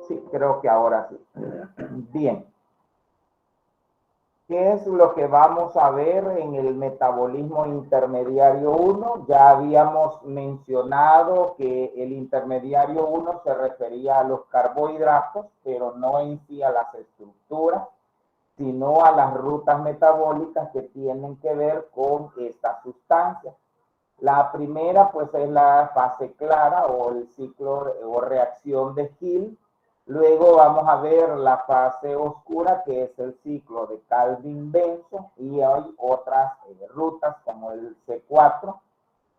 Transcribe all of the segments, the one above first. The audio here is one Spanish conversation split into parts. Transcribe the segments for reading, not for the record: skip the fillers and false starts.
Sí, creo que ahora sí. Bien. ¿Qué es lo que vamos a ver en el metabolismo intermediario 1? Ya habíamos mencionado que el intermediario 1 se refería a los carbohidratos, pero no en sí a las estructuras, sino a las rutas metabólicas que tienen que ver con estas sustancias. La primera, pues, es la fase clara o el ciclo o reacción de Hill. Luego vamos a ver la fase oscura, que es el ciclo de Calvin-Benson, y hay otras rutas como el C4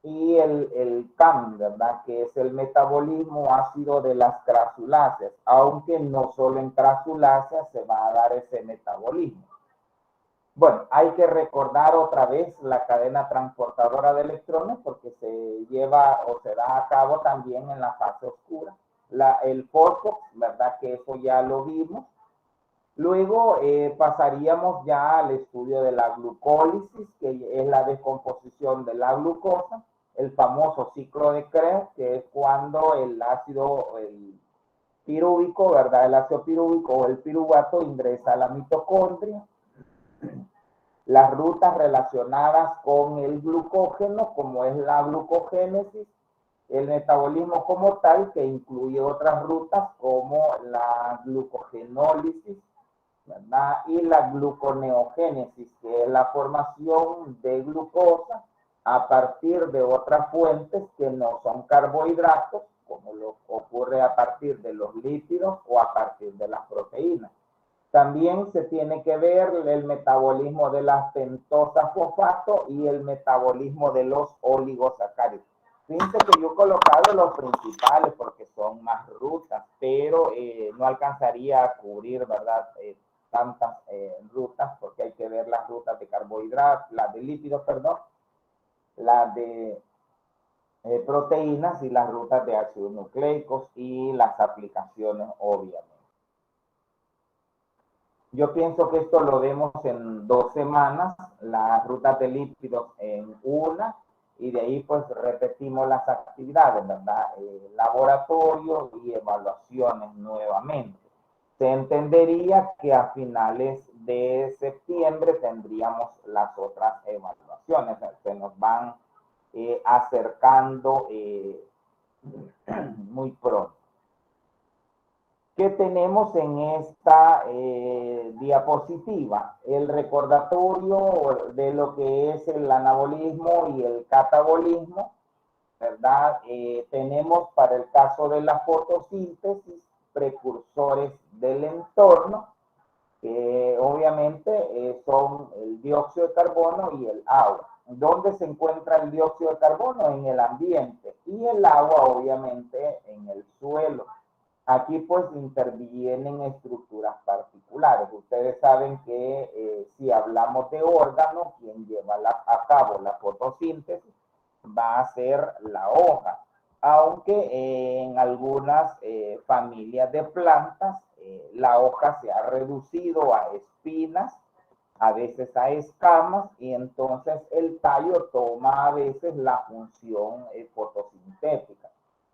y el CAM, ¿verdad? Que es el metabolismo ácido de las crasuláceas, aunque no solo en crasuláceas se va a dar ese metabolismo. Bueno, hay que recordar otra vez la cadena transportadora de electrones porque se lleva o se da a cabo también en la fase oscura. El fosfo, ¿verdad? Que eso ya lo vimos. Luego pasaríamos ya al estudio de la glucólisis, que es la descomposición de la glucosa, el famoso ciclo de Krebs, que es cuando el ácido pirúvico, ¿verdad? El ácido pirúvico o el piruvato ingresa a la mitocondria. Las rutas relacionadas con el glucógeno, como es la glucogénesis, el metabolismo como tal, que incluye otras rutas como la glucogenólisis, ¿verdad? Y la gluconeogénesis, que es la formación de glucosa a partir de otras fuentes que no son carbohidratos, como lo ocurre a partir de los lípidos o a partir de las proteínas. También se tiene que ver el metabolismo de las pentosas fosfato y el metabolismo de los oligosacáridos. Fíjense que yo he colocado los principales porque son más rutas, pero no alcanzaría a cubrir, ¿verdad? Tantas rutas porque hay que ver las rutas de carbohidratos, las de lípidos, perdón, las de proteínas y las rutas de ácidos nucleicos y las aplicaciones, obviamente. Yo pienso que esto lo vemos en 2 semanas, las rutas de lípidos en una, y de ahí pues repetimos las actividades, ¿verdad? Laboratorio y evaluaciones nuevamente. Se entendería que a finales de septiembre tendríamos las otras evaluaciones, se nos van acercando muy pronto. ¿Qué tenemos en esta diapositiva? El recordatorio de lo que es el anabolismo y el catabolismo, ¿verdad? Tenemos para el caso de la fotosíntesis precursores del entorno, que obviamente son el dióxido de carbono y el agua. ¿Dónde se encuentra el dióxido de carbono? En el ambiente, y el agua obviamente en el suelo. Aquí pues intervienen estructuras particulares. Ustedes saben que si hablamos de órganos, quien lleva a cabo la fotosíntesis va a ser la hoja, aunque en algunas familias de plantas la hoja se ha reducido a espinas, a veces a escamas, y entonces el tallo toma a veces la función fotosintética,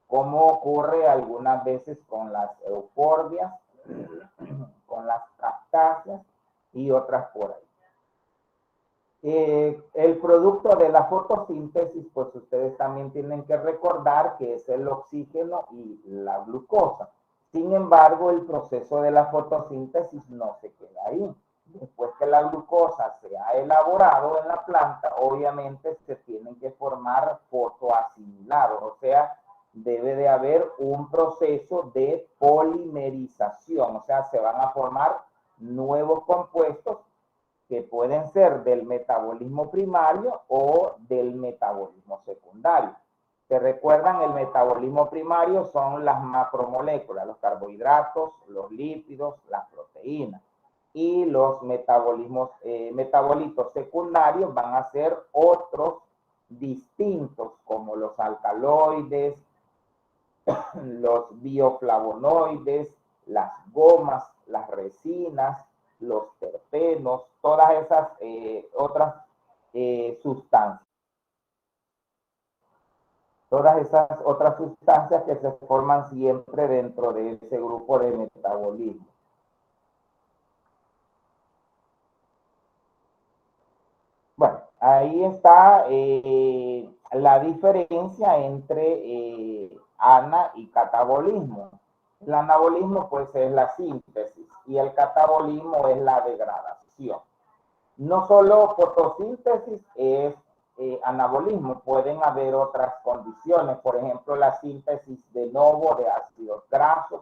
como ocurre algunas veces con las euforbias, con las cactáceas y otras por ahí. El producto de la fotosíntesis, pues ustedes también tienen que recordar que es el oxígeno y la glucosa. Sin embargo, el proceso de la fotosíntesis no se queda ahí. Después que la glucosa se ha elaborado en la planta, obviamente se tienen que formar fotoasimilados, o sea, debe de haber un proceso de polimerización, o sea, se van a formar nuevos compuestos que pueden ser del metabolismo primario o del metabolismo secundario. ¿Se recuerdan? El metabolismo primario son las macromoléculas, los carbohidratos, los lípidos, las proteínas. Y los metabolitos secundarios van a ser otros distintos, como los alcaloides, los bioflavonoides, las gomas, las resinas, los terpenos, todas esas otras sustancias. todas esas otras sustancias que se forman siempre dentro de ese grupo de metabolismo. Bueno, ahí está la diferencia entre ana y catabolismo. El anabolismo pues es la síntesis y el catabolismo es la degradación. No solo fotosíntesis es anabolismo, pueden haber otras condiciones, por ejemplo la síntesis de novo de ácidos grasos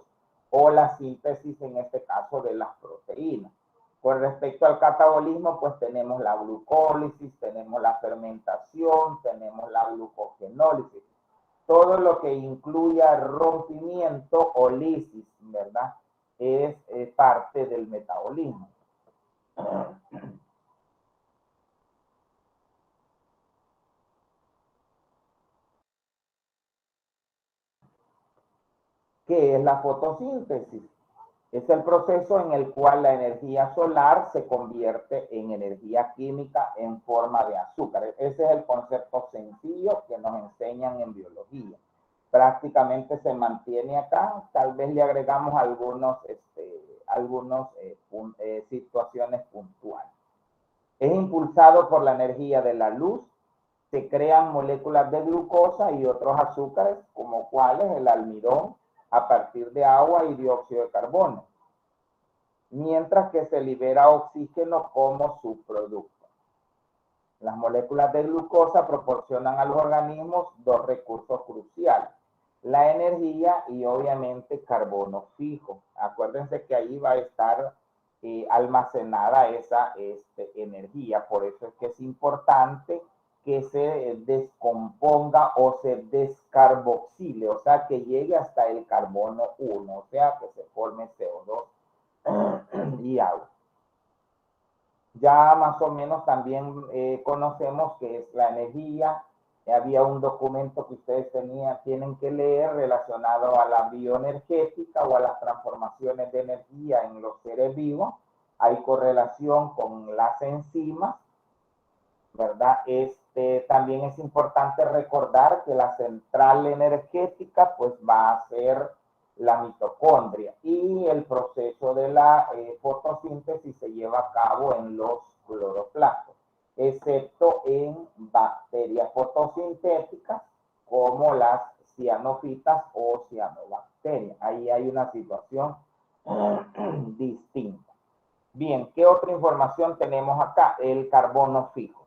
o la síntesis en este caso de las proteínas. Con respecto al catabolismo, pues tenemos la glucólisis, tenemos la fermentación, tenemos la glucogenólisis. Todo lo que incluya rompimiento o lisis, ¿verdad? Es parte del metabolismo. ¿Qué es la fotosíntesis? Es el proceso en el cual la energía solar se convierte en energía química en forma de azúcar. Ese es el concepto sencillo que nos enseñan en biología. Prácticamente se mantiene acá, tal vez le agregamos algunas situaciones puntuales. Es impulsado por la energía de la luz, se crean moléculas de glucosa y otros azúcares, como cuáles el almidón, a partir de agua y dióxido de carbono, mientras que se libera oxígeno como subproducto. Las moléculas de glucosa proporcionan a los organismos dos recursos cruciales, la energía y obviamente carbono fijo. Acuérdense que ahí va a estar almacenada esa energía, por eso es que es importante que se descomponga o se descarboxile, o sea, que llegue hasta el carbono 1, o sea, que se forme CO2 y agua. Ya más o menos también conocemos qué es la energía. Había un documento que ustedes tienen que leer relacionado a la bioenergética o a las transformaciones de energía en los seres vivos. Hay correlación con las enzimas, ¿verdad? También es importante recordar que la central energética pues va a ser la mitocondria y el proceso de la fotosíntesis se lleva a cabo en los cloroplastos, excepto en bacterias fotosintéticas como las cianofitas o cianobacterias. Ahí hay una situación distinta. Bien, ¿qué otra información tenemos acá? El carbono fijo.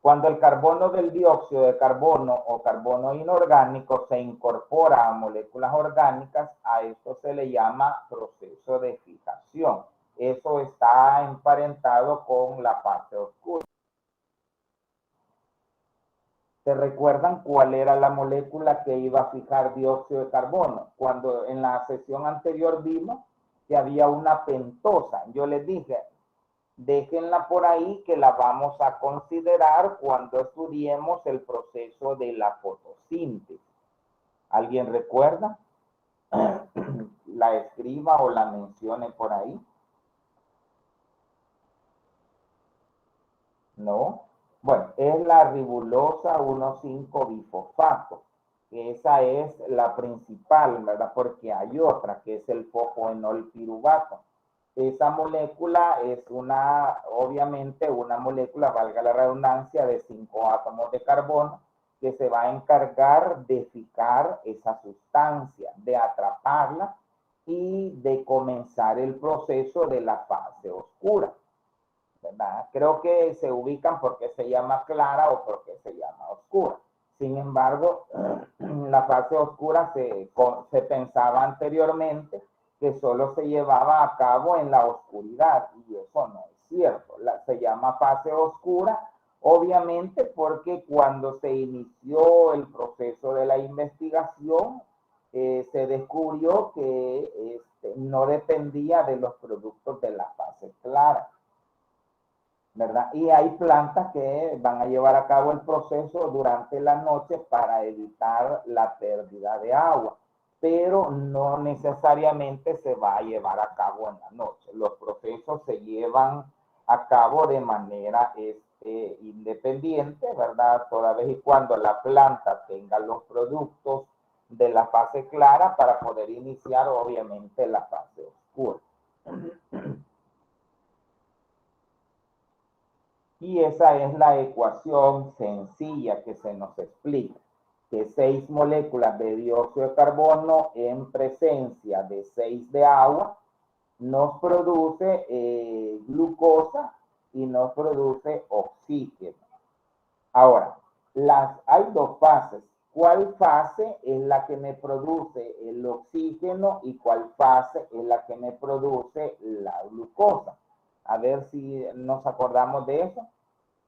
Cuando el carbono del dióxido de carbono o carbono inorgánico se incorpora a moléculas orgánicas, a esto se le llama proceso de fijación. Eso está emparentado con la fase oscura. ¿Se recuerdan cuál era la molécula que iba a fijar dióxido de carbono? Cuando en la sesión anterior vimos que había una pentosa. Yo les dije, déjenla por ahí que la vamos a considerar cuando estudiemos el proceso de la fotosíntesis. ¿Alguien recuerda? La escriba o la mencione por ahí. ¿No? Bueno, es la ribulosa 1,5-bifosfato. Esa es la principal, ¿verdad? Porque hay otra que es el fosfoenol piruvato. Esa molécula es obviamente una molécula, valga la redundancia, de 5 átomos de carbono que se va a encargar de fijar esa sustancia, de atraparla y de comenzar el proceso de la fase oscura, ¿verdad? Creo que se ubican porque se llama clara o porque se llama oscura. Sin embargo, la fase oscura se pensaba anteriormente que solo se llevaba a cabo en la oscuridad, y eso no es cierto. Se llama fase oscura, obviamente, porque cuando se inició el proceso de la investigación, se descubrió que no dependía de los productos de la fase clara, ¿verdad? Y hay plantas que van a llevar a cabo el proceso durante la noche para evitar la pérdida de agua, pero no necesariamente se va a llevar a cabo en la noche. Los procesos se llevan a cabo de manera independiente, ¿verdad? Toda vez y cuando la planta tenga los productos de la fase clara para poder iniciar, obviamente, la fase oscura. Y esa es la ecuación sencilla que se nos explica, que 6 moléculas de dióxido de carbono en presencia de 6 de agua nos produce glucosa y nos produce oxígeno. Ahora, hay dos fases. ¿Cuál fase es la que me produce el oxígeno y cuál fase es la que me produce la glucosa? A ver si nos acordamos de eso.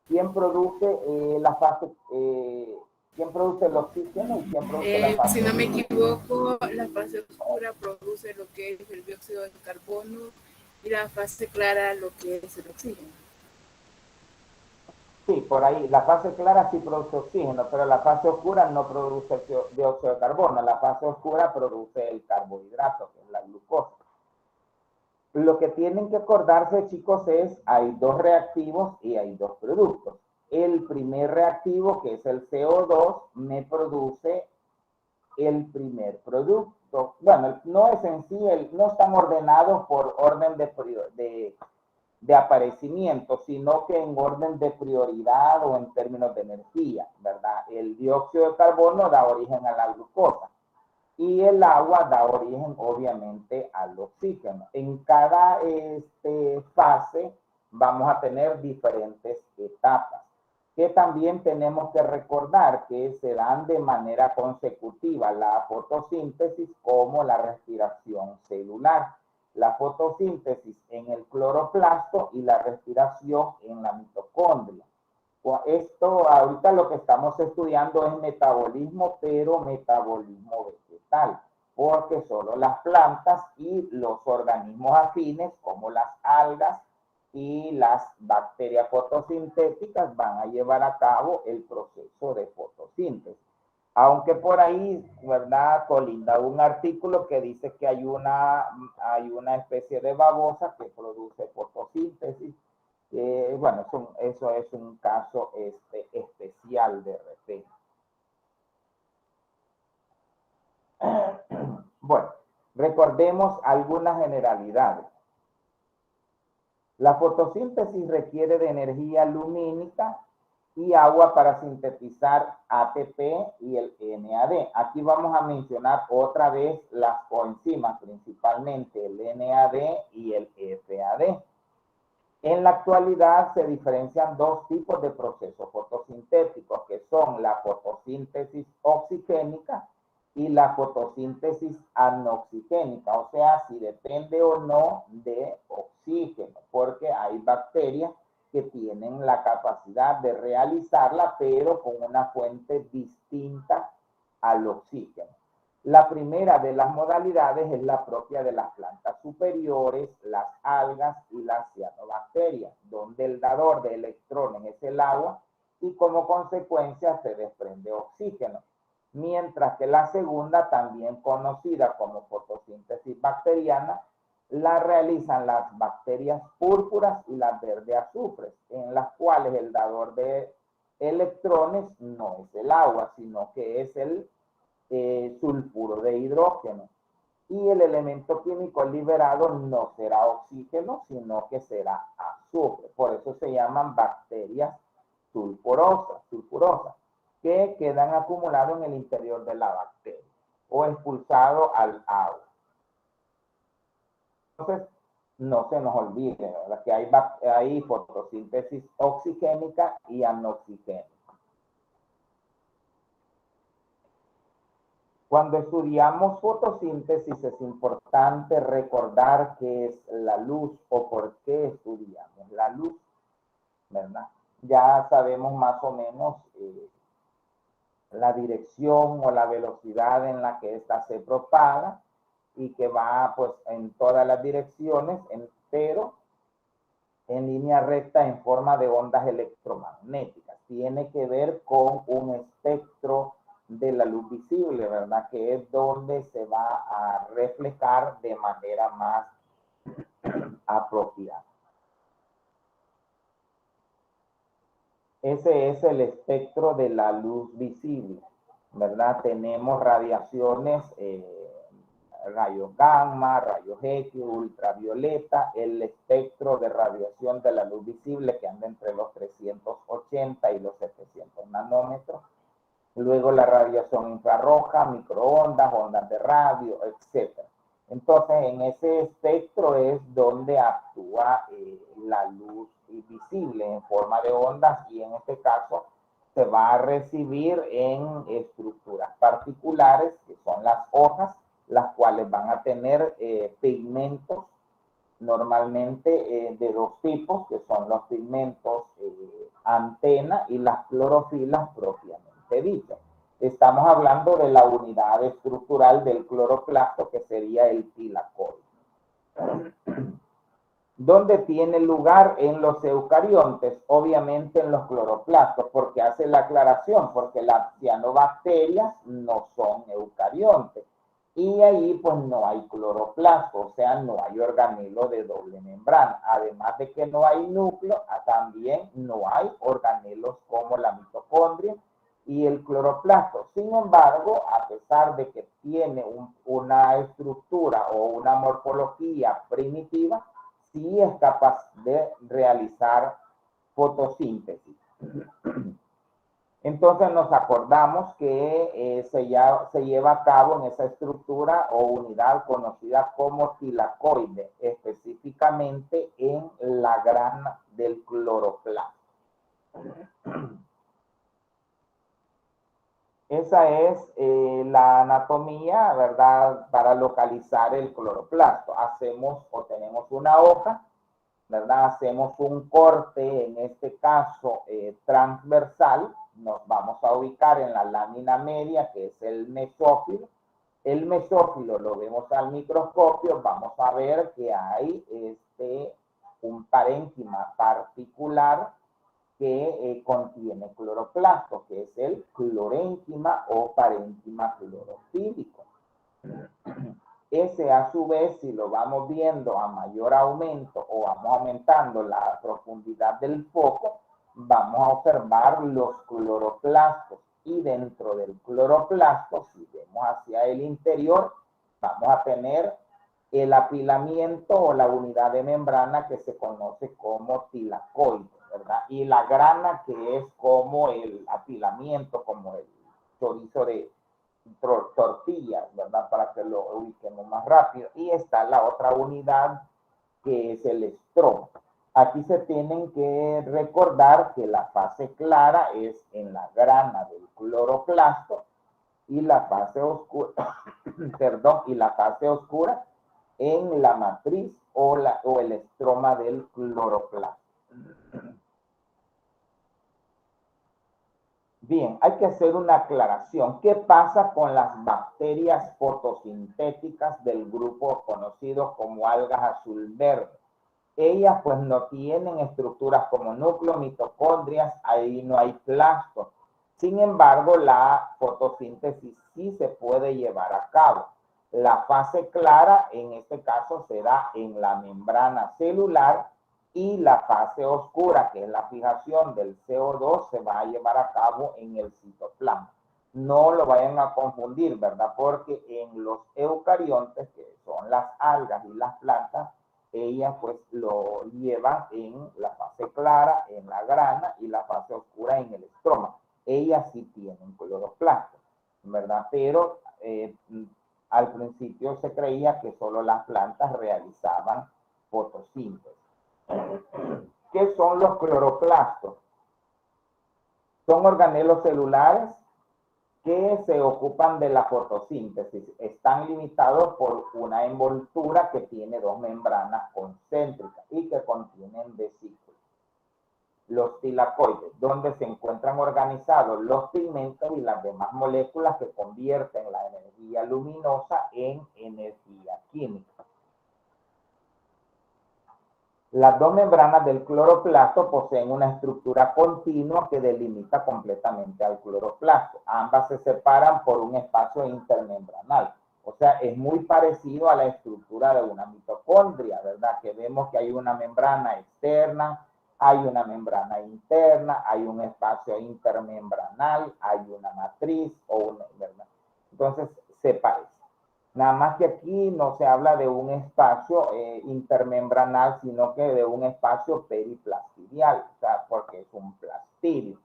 ¿Quién produce la fase, quién produce el oxígeno y quién produce la fase? Si no me equivoco, la fase oscura produce lo que es el dióxido de carbono y la fase clara lo que es el oxígeno. Sí, por ahí. La fase clara sí produce oxígeno, pero la fase oscura no produce dióxido de carbono. La fase oscura produce el carbohidrato, que es la glucosa. Lo que tienen que acordarse, chicos, es hay dos reactivos y hay dos productos. El primer reactivo, que es el CO2, me produce el primer producto. Bueno, no es en sí, no están ordenados por orden de aparecimiento, sino que en orden de prioridad o en términos de energía, ¿verdad? El dióxido de carbono da origen a la glucosa y el agua da origen, obviamente, al oxígeno. En cada fase vamos a tener diferentes etapas, que también tenemos que recordar que se dan de manera consecutiva la fotosíntesis como la respiración celular. La fotosíntesis en el cloroplasto y la respiración en la mitocondria. Esto ahorita lo que estamos estudiando es metabolismo, pero metabolismo vegetal, porque solo las plantas y los organismos afines, como las algas y las bacterias fotosintéticas, van a llevar a cabo el proceso de fotosíntesis. Aunque por ahí, ¿verdad?, colinda un artículo que dice que hay una especie de babosa que produce fotosíntesis. Bueno, eso es un caso especial de repente. Bueno, recordemos algunas generalidades. La fotosíntesis requiere de energía lumínica y agua para sintetizar ATP y el NAD. Aquí vamos a mencionar otra vez las coenzimas, principalmente el NAD y el FAD. En la actualidad se diferencian dos tipos de procesos fotosintéticos, que son la fotosíntesis oxigénica y la fotosíntesis anoxigénica, o sea, si depende o no de oxígeno, porque hay bacterias que tienen la capacidad de realizarla, pero con una fuente distinta al oxígeno. La primera de las modalidades es la propia de las plantas superiores, las algas y las cianobacterias, donde el dador de electrones es el agua y como consecuencia se desprende oxígeno. Mientras que la segunda, también conocida como fotosíntesis bacteriana, la realizan las bacterias púrpuras y las verde azufres, en las cuales el dador de electrones no es el agua, sino que es el sulfuro de hidrógeno. Y el elemento químico liberado no será oxígeno, sino que será azufre. Por eso se llaman bacterias sulfurosas, que quedan acumulados en el interior de la bacteria o expulsados al agua. Entonces, no se nos olvide, ¿verdad?, que hay fotosíntesis oxigénica y anoxigénica. Cuando estudiamos fotosíntesis es importante recordar qué es la luz o por qué estudiamos la luz, ¿verdad? Ya sabemos más o menos la dirección o la velocidad en la que ésta se propaga y que va pues en todas las direcciones, pero en línea recta en forma de ondas electromagnéticas. Tiene que ver con un espectro de la luz visible, ¿verdad?, que es donde se va a reflejar de manera más apropiada. Ese es el espectro de la luz visible, ¿verdad? Tenemos radiaciones, rayos gamma, rayos X, ultravioleta, el espectro de radiación de la luz visible que anda entre los 380 y los 700 nanómetros. Luego la radiación infrarroja, microondas, ondas de radio, etc. Entonces, en ese espectro es donde actúa la luz visible en forma de ondas y en este caso se va a recibir en estructuras particulares que son las hojas, las cuales van a tener pigmentos normalmente de dos tipos, que son los pigmentos antena y las clorofilas propiamente dichas. Estamos hablando de la unidad estructural del cloroplasto, que sería el tilacoide. ¿Dónde tiene lugar en los eucariontes? Obviamente en los cloroplastos, porque hace la aclaración, porque las cianobacterias no son eucariontes. Y ahí pues no hay cloroplasto, o sea, no hay organelo de doble membrana. Además de que no hay núcleo, también no hay organelos como la mitocondria y el cloroplasto. Sin embargo, a pesar de que tiene una estructura o una morfología primitiva, sí es capaz de realizar fotosíntesis. Entonces nos acordamos que se lleva a cabo en esa estructura o unidad conocida como tilacoide, específicamente en la grana del cloroplasto. Esa es la anatomía, ¿verdad? Para localizar el cloroplasto. Hacemos o tenemos una hoja, ¿verdad? Hacemos un corte, en este caso transversal. Nos vamos a ubicar en la lámina media, que es el mesófilo. El mesófilo lo vemos al microscopio. Vamos a ver que hay un parénquima particular que contiene cloroplasto, que es el clorénquima o parénquima clorofílico. Ese a su vez, si lo vamos viendo a mayor aumento o vamos aumentando la profundidad del foco, vamos a observar los cloroplastos. Y dentro del cloroplasto, si vemos hacia el interior, vamos a tener el apilamiento o la unidad de membrana que se conoce como tilacoide, ¿verdad? Y la grana, que es como el apilamiento, como el chorizo de tortillas, ¿verdad? Para que lo ubiquemos más rápido. Y está la otra unidad, que es el estroma. Aquí se tienen que recordar que la fase clara es en la grana del cloroplasto y la fase oscura, perdón, y la fase oscura en la matriz o el estroma del cloroplasto. Bien, hay que hacer una aclaración. ¿Qué pasa con las bacterias fotosintéticas del grupo conocido como algas azul verde? Ellas pues no tienen estructuras como núcleo, mitocondrias, ahí no hay plasto. Sin embargo, la fotosíntesis sí se puede llevar a cabo. La fase clara, en este caso, se da en la membrana celular, y la fase oscura, que es la fijación del CO2, se va a llevar a cabo en el citoplasma. No lo vayan a confundir, ¿verdad? Porque en los eucariontes, que son las algas y las plantas, ellas pues lo llevan en la fase clara, en la grana, y la fase oscura en el estroma. Ellas sí tienen cloroplasto, ¿verdad? Pero al principio se creía que solo las plantas realizaban fotosíntesis. ¿Qué son los cloroplastos? Son organelos celulares que se ocupan de la fotosíntesis. Están limitados por una envoltura que tiene dos membranas concéntricas y que contienen vesículas. Los tilacoides, donde se encuentran organizados los pigmentos y las demás moléculas que convierten la energía luminosa en energía química. Las dos membranas del cloroplasto poseen una estructura continua que delimita completamente al cloroplasto. Ambas se separan por un espacio intermembranal. O sea, es muy parecido a la estructura de una mitocondria, ¿verdad? Que vemos que hay una membrana externa Hay una membrana interna, hay un espacio intermembranal, hay una matriz o una membrana. Entonces, se parece. Nada más que aquí no se habla de un espacio intermembranal, sino que de un espacio periplastidial, o sea, porque es un plastidio.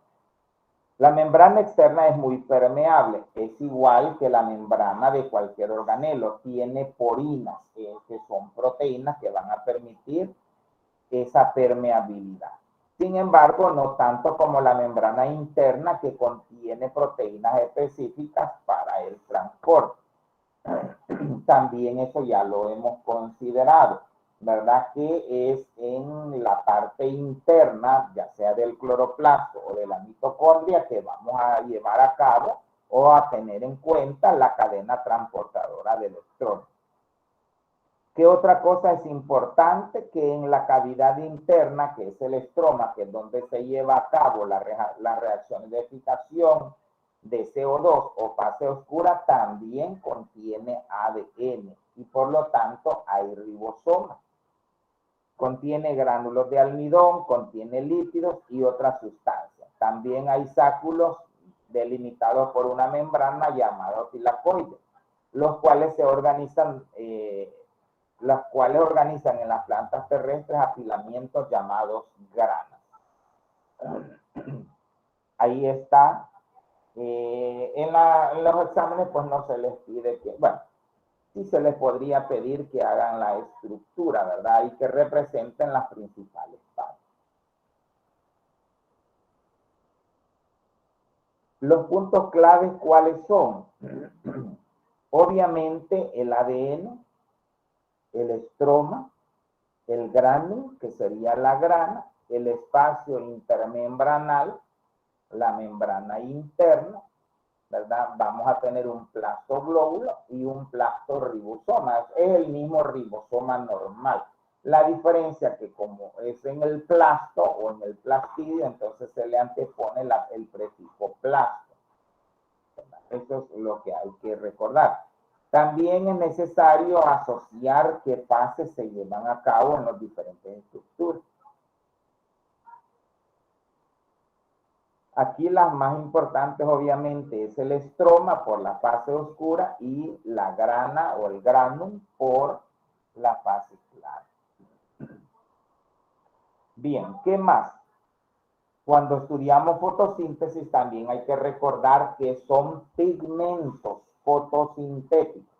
La membrana externa es muy permeable, es igual que la membrana de cualquier organelo, tiene porinas, que son proteínas que van a permitir esa permeabilidad. Sin embargo, no tanto como la membrana interna, que contiene proteínas específicas para el transporte. También eso ya lo hemos considerado, ¿verdad? Que es en la parte interna, ya sea del cloroplasto o de la mitocondria, que vamos a llevar a cabo o a tener en cuenta la cadena transportadora de electrones. ¿Qué otra cosa es importante? Que en la cavidad interna, que es el estroma, que es donde se lleva a cabo las reacciones de fijación de CO2 o fase oscura, también contiene ADN y por lo tanto hay ribosomas. Contiene gránulos de almidón, contiene lípidos y otras sustancias. También hay sáculos delimitados por una membrana llamada tilacoide, los cuales se organizan en las plantas terrestres apilamientos llamados granas. Ahí está. En los exámenes pues no se les pide que, bueno, sí se les podría pedir que hagan la estructura, ¿verdad? Y que representen las principales partes. Los puntos claves, ¿cuáles son? Obviamente el ADN, el estroma, el gránulo, que sería la grana, el espacio intermembranal, la membrana interna, ¿verdad? Vamos a tener un plastoglóbulo y un plastorribosoma. Es el mismo ribosoma normal. La diferencia que como es en el plasto o en el plastidio, entonces se le antepone el prefijo plasto. Eso es lo que hay que recordar. También es necesario asociar qué fases se llevan a cabo en las diferentes estructuras. Aquí las más importantes obviamente es el estroma por la fase oscura y la grana o el granum por la fase clara. Bien, ¿qué más? Cuando estudiamos fotosíntesis también hay que recordar que son pigmentos fotosintéticos.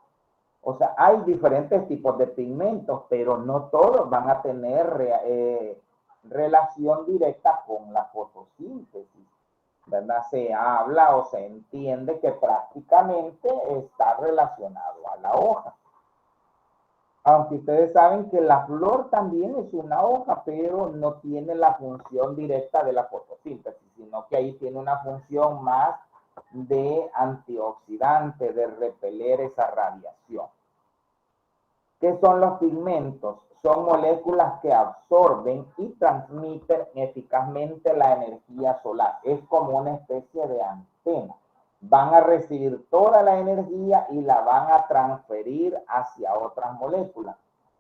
O sea, hay diferentes tipos de pigmentos, pero no todos van a tener relación directa con la fotosíntesis, ¿verdad? Se habla o se entiende que prácticamente está relacionado a la hoja. Aunque ustedes saben que la flor también es una hoja, pero no tiene la función directa de la fotosíntesis, sino que ahí tiene una función más de antioxidante, de repeler esa radiación. ¿Qué son los pigmentos? Son moléculas que absorben y transmiten eficazmente la energía solar. Es como una especie de antena. Van a recibir toda la energía y la van a transferir hacia otras moléculas.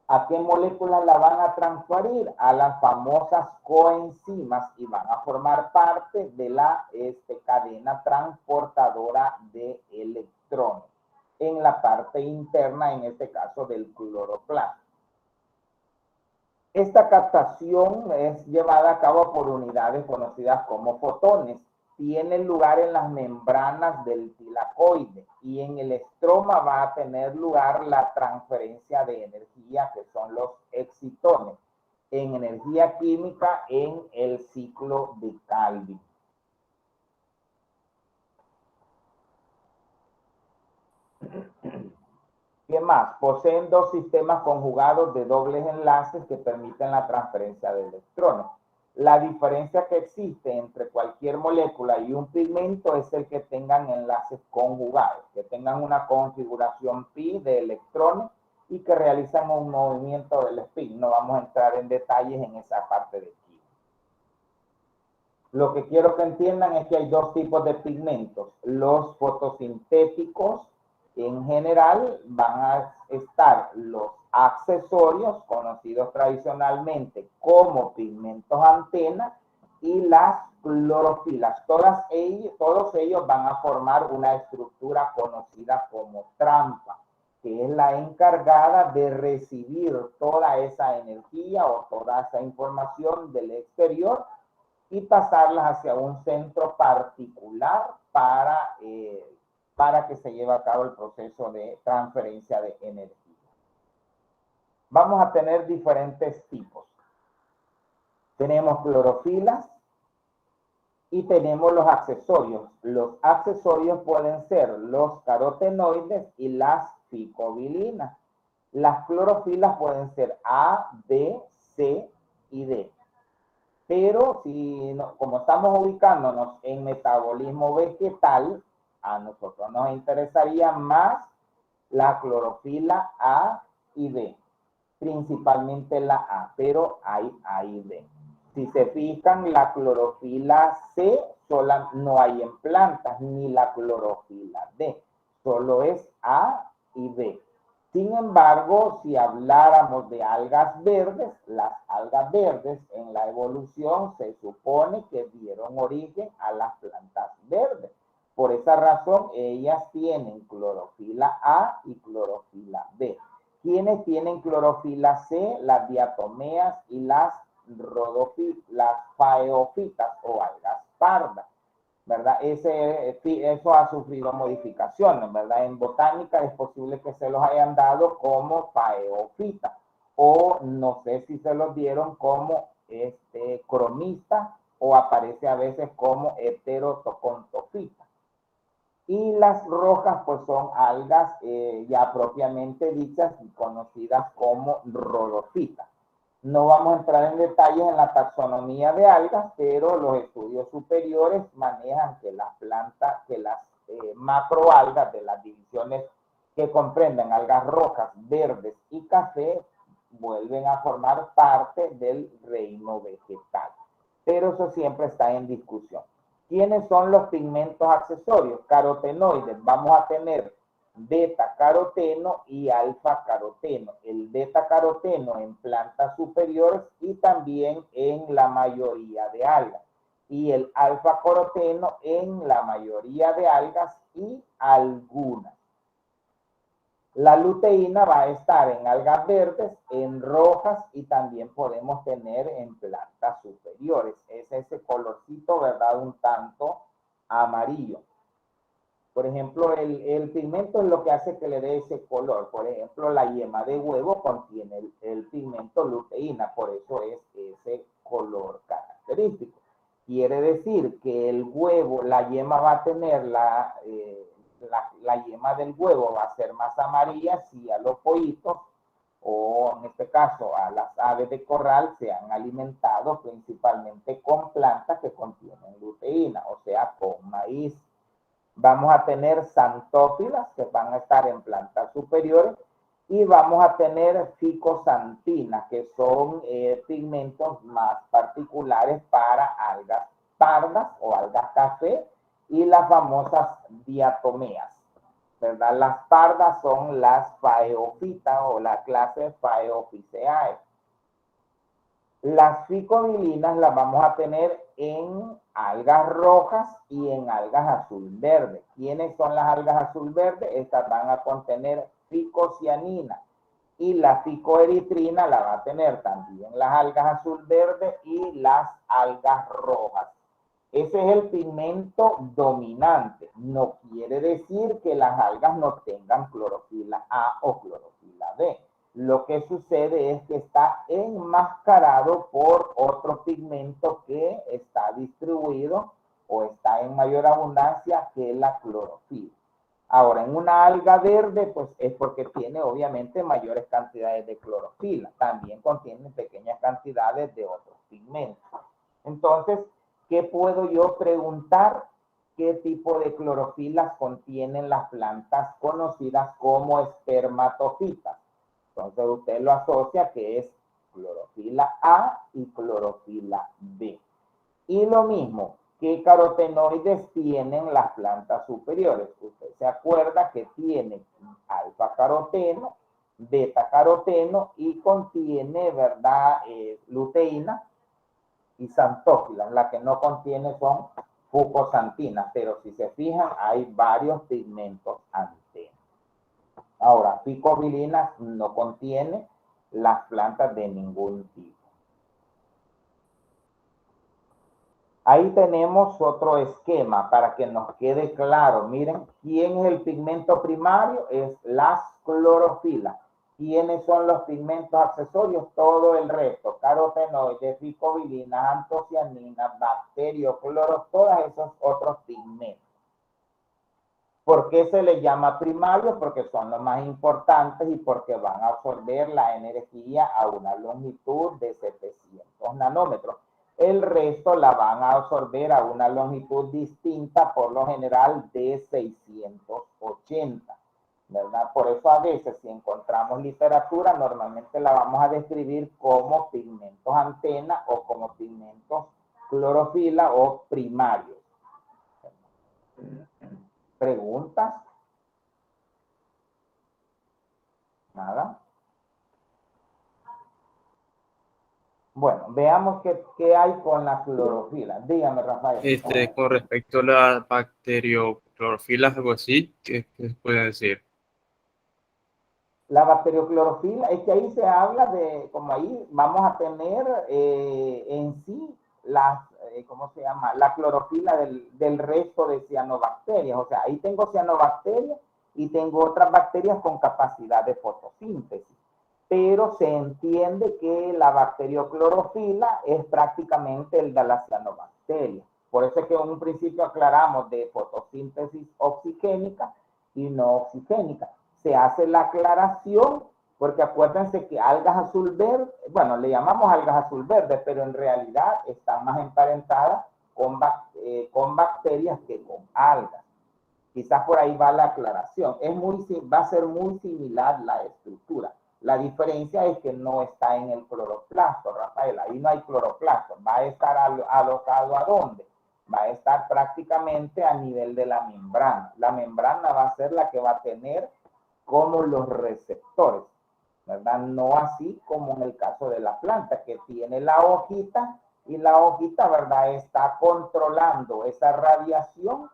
¿A qué moléculas la van a transferir? A las famosas coenzimas y van a formar parte de la cadena transportadora de electrones en la parte interna, en este caso del cloroplasto. Esta captación es llevada a cabo por unidades conocidas como fotones. Tiene lugar en las membranas del tilacoide y en el estroma va a tener lugar la transferencia de energía, que son los excitones, en energía química en el ciclo de Calvin. ¿Qué más? Poseen dos sistemas conjugados de dobles enlaces que permiten la transferencia de electrones. La diferencia que existe entre cualquier molécula y un pigmento es el que tengan enlaces conjugados, que tengan una configuración pi de electrones y que realizan un movimiento del spin. No vamos a entrar en detalles en esa parte de aquí. Lo que quiero que entiendan es que hay dos tipos de pigmentos. Los fotosintéticos, en general, van a estar los accesorios conocidos tradicionalmente como pigmentos antena y las clorofilas. Todos ellos van a formar una estructura conocida como trampa, que es la encargada de recibir toda esa energía o toda esa información del exterior y pasarlas hacia un centro particular para que se lleve a cabo el proceso de transferencia de energía. Vamos a tener diferentes tipos. Tenemos clorofilas y tenemos los accesorios. Los accesorios pueden ser los carotenoides y las ficobilinas. Las clorofilas pueden ser A, B, C y D. Pero como estamos ubicándonos en metabolismo vegetal, a nosotros nos interesaría más la clorofila A y B, principalmente la A, pero hay A y B. Si se fijan, la clorofila C no hay en plantas, ni la clorofila D, solo es A y B. Sin embargo, si habláramos de algas verdes, las algas verdes en la evolución se supone que dieron origen a las plantas verdes. Por esa razón, ellas tienen clorofila A y clorofila B. ¿Quiénes tienen clorofila C? Las diatomeas y las faeofitas o algas pardas, ¿verdad? Eso ha sufrido modificaciones, ¿verdad? En botánica es posible que se los hayan dado como faeofita o no sé si se los dieron como cromista o aparece a veces como heterotocontofita. Y las rojas pues son algas ya propiamente dichas y conocidas como rhodofitas. No vamos a entrar en detalles en la taxonomía de algas, pero los estudios superiores manejan que las plantas, que las macroalgas de las divisiones que comprenden algas rojas, verdes y café vuelven a formar parte del reino vegetal. Pero eso siempre está en discusión. ¿Quiénes son los pigmentos accesorios? Carotenoides. Vamos a tener beta-caroteno y alfa-caroteno. El beta-caroteno en plantas superiores y también en la mayoría de algas. Y el alfa-caroteno en la mayoría de algas y algunas. La luteína va a estar en algas verdes, en rojas y también podemos tener en plantas superiores. Es ese colorcito, ¿verdad? Un tanto amarillo. Por ejemplo, el pigmento es lo que hace que le dé ese color. Por ejemplo, la yema de huevo contiene el pigmento luteína, por eso es ese color característico. Quiere decir que el huevo, la yema va a tener la yema del huevo va a ser más amarilla si a los pollitos o en este caso a las aves de corral se han alimentado principalmente con plantas que contienen luteína, o sea, con maíz. Vamos a tener xantófilas que van a estar en plantas superiores y vamos a tener ficosantinas que son pigmentos más particulares para algas pardas o algas café y las famosas diatomeas, ¿verdad? Las pardas son las faeofitas o la clase Faeoficeae. Las ficobilinas las vamos a tener en algas rojas y en algas azul-verde. ¿Quiénes son las algas azul-verde? Estas van a contener ficocianina y la ficoeritrina la va a tener también las algas azul-verde y las algas rojas. Ese es el pigmento dominante. No quiere decir que las algas no tengan clorofila A o clorofila B. Lo que sucede es que está enmascarado por otro pigmento que está distribuido o está en mayor abundancia que la clorofila. Ahora, en una alga verde, pues es porque tiene obviamente mayores cantidades de clorofila. También contiene pequeñas cantidades de otros pigmentos. Entonces, ¿qué puedo yo preguntar? ¿Qué tipo de clorofilas contienen las plantas conocidas como espermatofitas? Entonces usted lo asocia que es clorofila A y clorofila B. Y lo mismo, ¿qué carotenoides tienen las plantas superiores? Usted se acuerda que tiene alfa-caroteno, beta-caroteno y contiene, ¿verdad? Luteína y xantófilas. La que no contiene son fucosantinas, pero si se fijan hay varios pigmentos antena. Ahora, ficobilina no contiene las plantas de ningún tipo. Ahí tenemos otro esquema para que nos quede claro. Miren, ¿quién es el pigmento primario? Es las clorofilas. ¿Quiénes son los pigmentos accesorios? Todo el resto. Carotenoides, ficobilinas, antocianinas, bacteriocloros, todos esos otros pigmentos. ¿Por qué se les llama primarios? Porque son los más importantes y porque van a absorber la energía a una longitud de 700 nanómetros. El resto la van a absorber a una longitud distinta, por lo general de 680, ¿verdad? Por eso a veces si encontramos literatura, normalmente la vamos a describir como pigmentos antena o como pigmentos clorofila o primarios. ¿Preguntas? Nada. Bueno, veamos qué hay con la clorofila. Dígame, Rafael. Con respecto a la bacterioclorofila, algo así, ¿qué se puede decir? La bacterioclorofila, es que ahí se habla de, como ahí vamos a tener en sí las, ¿cómo se llama? La clorofila del resto de cianobacterias. O sea, ahí tengo cianobacterias y tengo otras bacterias con capacidad de fotosíntesis. Pero se entiende que la bacterioclorofila es prácticamente el de la cianobacteria. Por eso es que en un principio aclaramos de fotosíntesis oxigénica y no oxigénica. Se hace la aclaración porque acuérdense que algas azul verde, bueno, le llamamos algas azul verde, pero en realidad están más emparentadas con bacterias que con algas. Quizás por ahí va la aclaración. Va a ser muy similar la estructura. La diferencia es que no está en el cloroplasto, Rafael. Ahí no hay cloroplasto. Va a estar alocado ¿a dónde? Va a estar prácticamente a nivel de la membrana. La membrana va a ser la que va a tener como los receptores, ¿verdad? No así como en el caso de la planta, que tiene la hojita y la hojita, ¿verdad? Está controlando esa radiación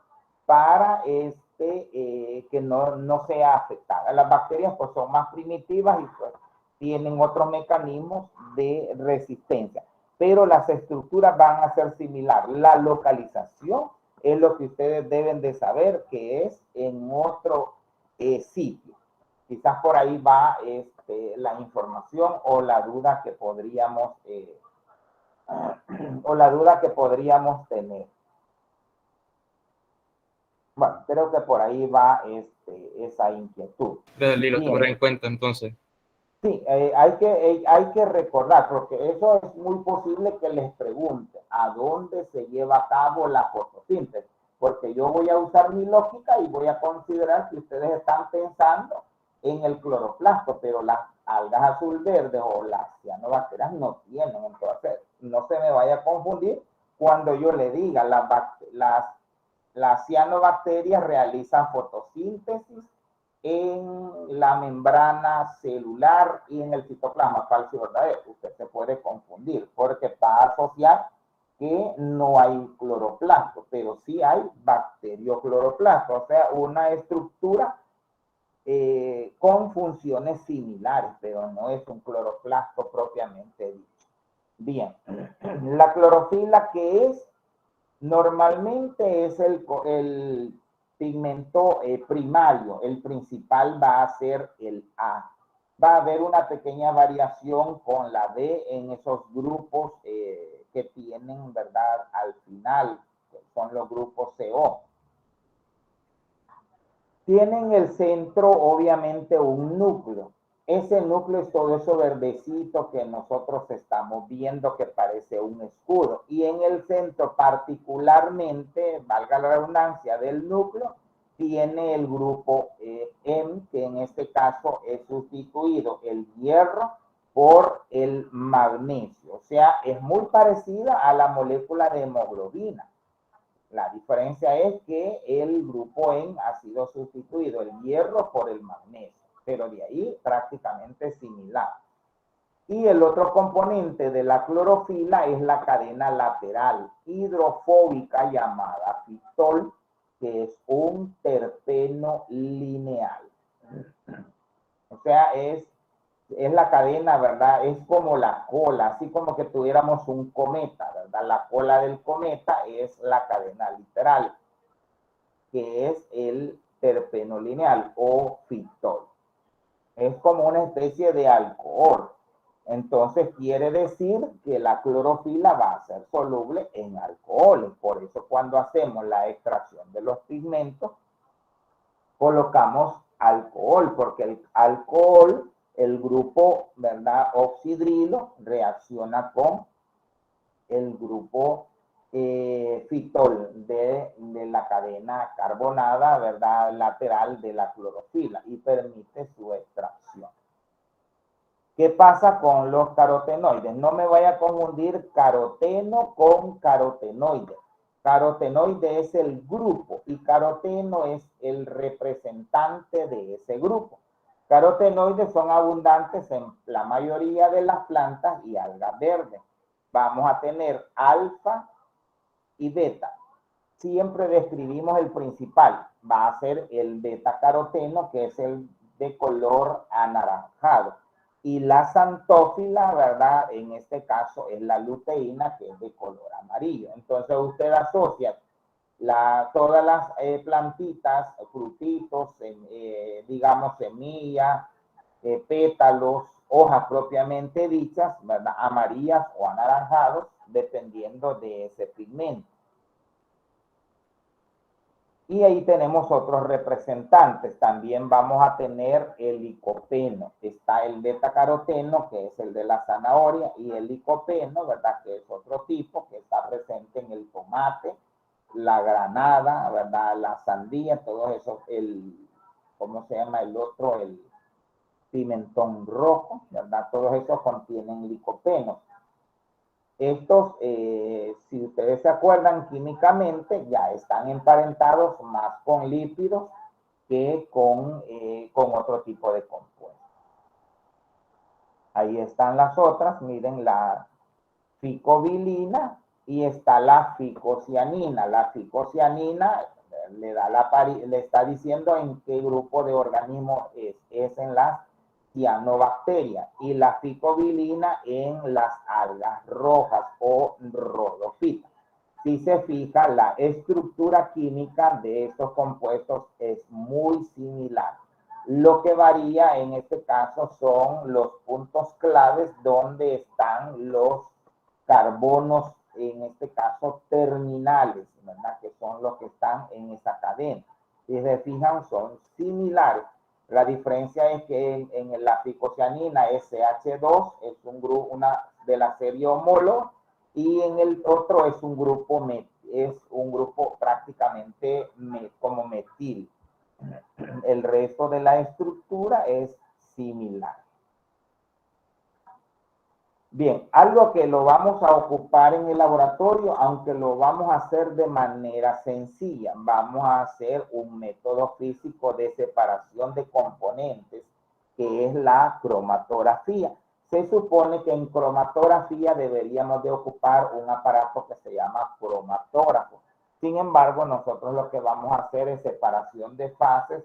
para que no sea afectada. Las bacterias pues son más primitivas y pues tienen otros mecanismos de resistencia, pero las estructuras van a ser similares. La localización es lo que ustedes deben de saber, que es en otro sitio. Quizás por ahí va la información o la duda que podríamos tener. Bueno, creo que por ahí va esa inquietud. Lo tomaré en cuenta entonces. Sí, hay que recordar, porque eso es muy posible que les pregunte a dónde se lleva a cabo la fotosíntesis, porque yo voy a usar mi lógica y voy a considerar que ustedes están pensando en el cloroplasto, pero las algas azul verde o las cianobacterias no tienen, entonces no se me vaya a confundir cuando yo le diga las cianobacterias realizan fotosíntesis en la membrana celular y en el citoplasma, falso y verdadero. Usted se puede confundir porque va a asociar que no hay cloroplasto, pero sí hay bacteriocloroplasto, o sea, una estructura con funciones similares, pero no es un cloroplasto propiamente dicho. Bien, la clorofila, que es normalmente es el pigmento primario, el principal va a ser el A. Va a haber una pequeña variación con la D en esos grupos que tienen, ¿verdad? Al final, que son los grupos CO. Tienen el centro, obviamente, un núcleo. Ese núcleo es todo eso verdecito que nosotros estamos viendo que parece un escudo. Y en el centro, particularmente, valga la redundancia, del núcleo, tiene el grupo M, que en este caso es sustituido el hierro por el magnesio. O sea, es muy parecida a la molécula de hemoglobina. La diferencia es que el grupo N ha sido sustituido, el hierro por el magnesio. pero de ahí prácticamente similar. Y el otro componente de la clorofila es la cadena lateral hidrofóbica llamada fitol, que es un terpeno lineal. O sea, es la cadena, ¿verdad? Es como la cola, así como que tuviéramos un cometa, ¿verdad? La cola del cometa es la cadena literal, que es el terpeno lineal o fitol. Es como una especie de alcohol. Entonces quiere decir que la clorofila va a ser soluble en alcoholes. Por eso cuando hacemos la extracción de los pigmentos, colocamos alcohol, porque el alcohol, el grupo, ¿verdad?, oxidrilo, reacciona con el grupo fitol de la cadena carbonada, ¿verdad?, lateral de la clorofila y permite su extracción. ¿Qué pasa con los carotenoides? No me vaya a confundir caroteno con carotenoide. Carotenoide es el grupo y caroteno es el representante de ese grupo. Carotenoides son abundantes en la mayoría de las plantas y algas verdes. Vamos a tener alfa y beta. Siempre describimos el principal. Va a ser el beta caroteno, que es el de color anaranjado. Y la xantófila, ¿verdad? En este caso es la luteína, que es de color amarillo. Entonces usted asocia todas las plantitas, frutitos, digamos semillas, pétalos, hojas propiamente dichas, ¿verdad?, amarillas o anaranjados, dependiendo de ese pigmento. Y ahí tenemos otros representantes. También vamos a tener el licopeno. Está el betacaroteno, que es el de la zanahoria, y el licopeno, ¿verdad?, que es otro tipo, que está presente en el tomate, la granada, ¿verdad?, la sandía, todo eso, ¿cómo se llama el otro? El pimentón rojo, ¿verdad? Todos esos contienen licopeno. Estos, si ustedes se acuerdan químicamente, ya están emparentados más con lípidos que con otro tipo de compuestos. Ahí están las otras, miren, la ficobilina y está la ficocianina. La ficocianina le está diciendo en qué grupo de organismos es en las cianobacterias, y la ficobilina en las algas rojas o rhodofitas. Si se fija, la estructura química de estos compuestos es muy similar. Lo que varía en este caso son los puntos claves donde están los carbonos, en este caso terminales, ¿verdad?, que son los que están en esa cadena. Si se fijan, son similares. La diferencia es que en la ficocianina SH2 es un grupo, una de la serie homóloga, y en el otro es un grupo prácticamente como metil. El resto de la estructura es similar. Bien, algo que lo vamos a ocupar en el laboratorio, aunque lo vamos a hacer de manera sencilla. Vamos a hacer un método físico de separación de componentes, que es la cromatografía. Se supone que en cromatografía deberíamos de ocupar un aparato que se llama cromatógrafo. Sin embargo, nosotros lo que vamos a hacer es separación de fases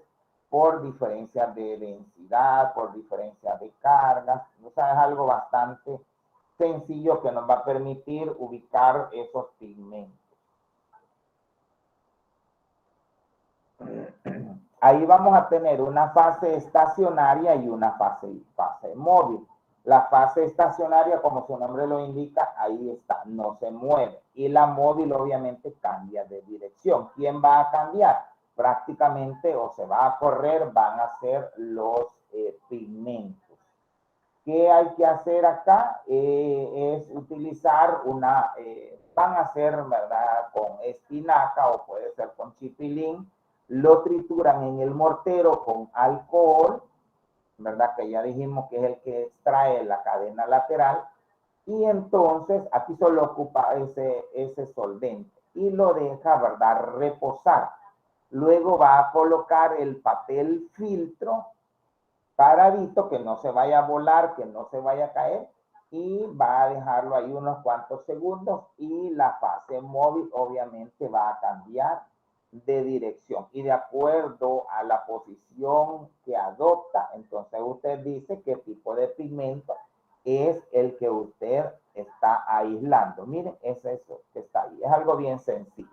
por diferencia de densidad, por diferencia de cargas. O sea, es algo bastante sencillo que nos va a permitir ubicar esos pigmentos. Ahí vamos a tener una fase estacionaria y una fase móvil. La fase estacionaria, como su nombre lo indica, ahí está, no se mueve. Y la móvil obviamente cambia de dirección. ¿Quién va a cambiar? Prácticamente, o se va a correr, van a ser los pigmentos. ¿Qué hay que hacer acá? Es utilizar van a ser, ¿verdad?, con espinaca o puede ser con chipilín. Lo trituran en el mortero con alcohol, ¿verdad?, que ya dijimos que es el que extrae la cadena lateral. Y entonces aquí solo ocupa ese solvente y lo deja, ¿verdad?, reposar. Luego va a colocar el papel filtro paradito, que no se vaya a volar, que no se vaya a caer, y va a dejarlo ahí unos cuantos segundos y la fase móvil obviamente va a cambiar de dirección y de acuerdo a la posición que adopta, entonces usted dice qué tipo de pigmento es el que usted está aislando. Miren, es eso que está ahí, es algo bien sencillo.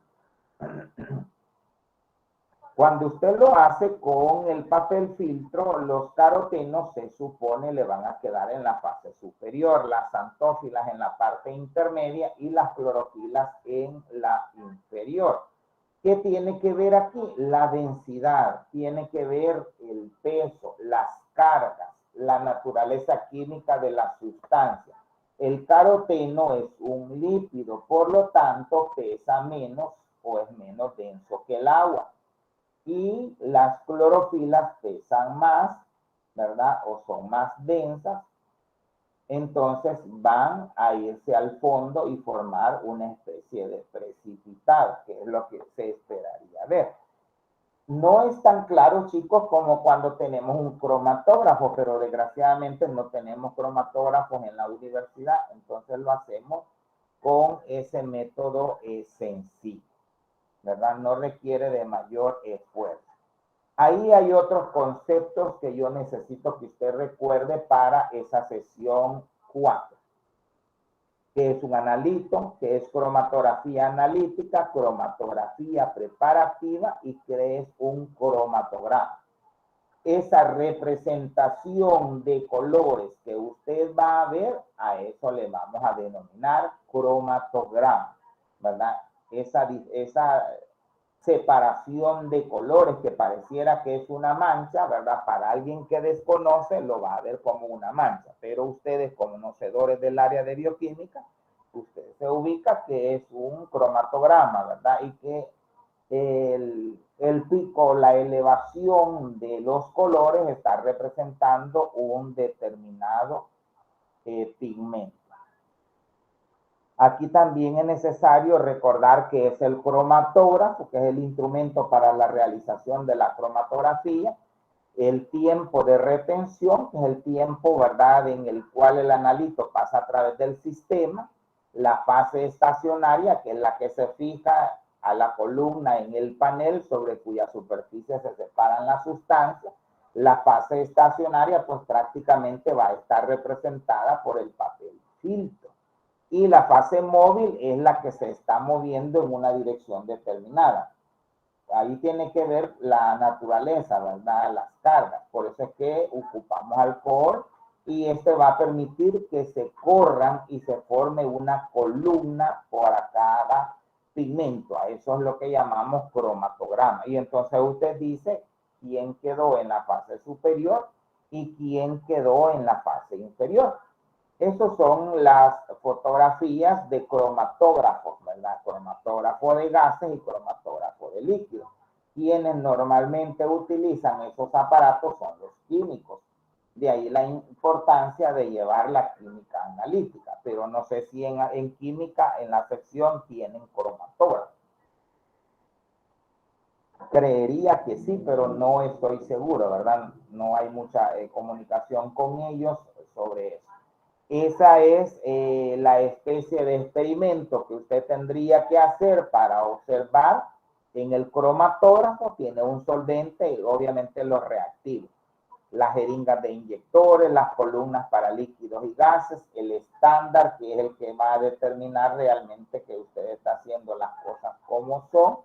Cuando usted lo hace con el papel filtro, los carotenos se supone le van a quedar en la fase superior, las xantófilas en la parte intermedia y las clorofilas en la inferior. ¿Qué tiene que ver aquí? La densidad, tiene que ver el peso, las cargas, la naturaleza química de la sustancia. El caroteno es un lípido, por lo tanto pesa menos o es menos denso que el agua. Y las clorofilas pesan más, ¿verdad? O son más densas, entonces van a irse al fondo y formar una especie de precipitado, que es lo que se esperaría ver. No es tan claro, chicos, como cuando tenemos un cromatógrafo, pero desgraciadamente no tenemos cromatógrafos en la universidad, entonces lo hacemos con ese método sencillo, ¿verdad? No requiere de mayor esfuerzo. Ahí hay otros conceptos que yo necesito que usted recuerde para esa sesión 4, que es un analito, que es cromatografía analítica, cromatografía preparativa y que es un cromatograma. Esa representación de colores que usted va a ver, a eso le vamos a denominar cromatograma, ¿verdad? Esa separación de colores que pareciera que es una mancha, ¿verdad? Para alguien que desconoce lo va a ver como una mancha, pero ustedes como conocedores del área de bioquímica, ustedes se ubica que es un cromatograma, ¿verdad? Y que el pico, la elevación de los colores está representando un determinado pigmento. Aquí también es necesario recordar que es el cromatógrafo, que es el instrumento para la realización de la cromatografía, el tiempo de retención, que es el tiempo, ¿verdad?, en el cual el analito pasa a través del sistema, la fase estacionaria, que es la que se fija a la columna en el panel sobre cuya superficie se separan las sustancias. La fase estacionaria, pues prácticamente va a estar representada por el papel filtro. Y la fase móvil es la que se está moviendo en una dirección determinada. Ahí tiene que ver la naturaleza, ¿verdad? Las cargas. Por eso es que ocupamos alcohol y este va a permitir que se corran y se forme una columna para cada pigmento. A eso es lo que llamamos cromatograma. Y entonces usted dice quién quedó en la fase superior y quién quedó en la fase inferior. Esas son las fotografías de cromatógrafos, ¿verdad? Cromatógrafo de gases y cromatógrafo de líquidos. Quienes normalmente utilizan esos aparatos son los químicos. De ahí la importancia de llevar la química analítica. Pero no sé si en química, en la sección, tienen cromatógrafo. Creería que sí, pero no estoy seguro, ¿verdad? No hay mucha comunicación con ellos sobre eso. Esa es la especie de experimento que usted tendría que hacer para observar. En el cromatógrafo tiene un solvente y obviamente los reactivos. Las jeringas de inyectores, las columnas para líquidos y gases, el estándar que es el que va a determinar realmente que usted está haciendo las cosas como son,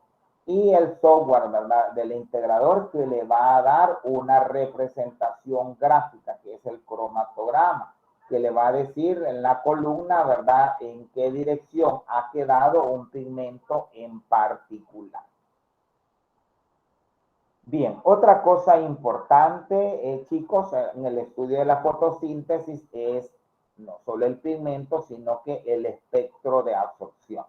y el software, ¿verdad?, del integrador que le va a dar una representación gráfica, que es el cromatograma, que le va a decir en la columna, ¿verdad?, en qué dirección ha quedado un pigmento en particular. Bien, otra cosa importante, chicos, en el estudio de la fotosíntesis es no solo el pigmento, sino que el espectro de absorción.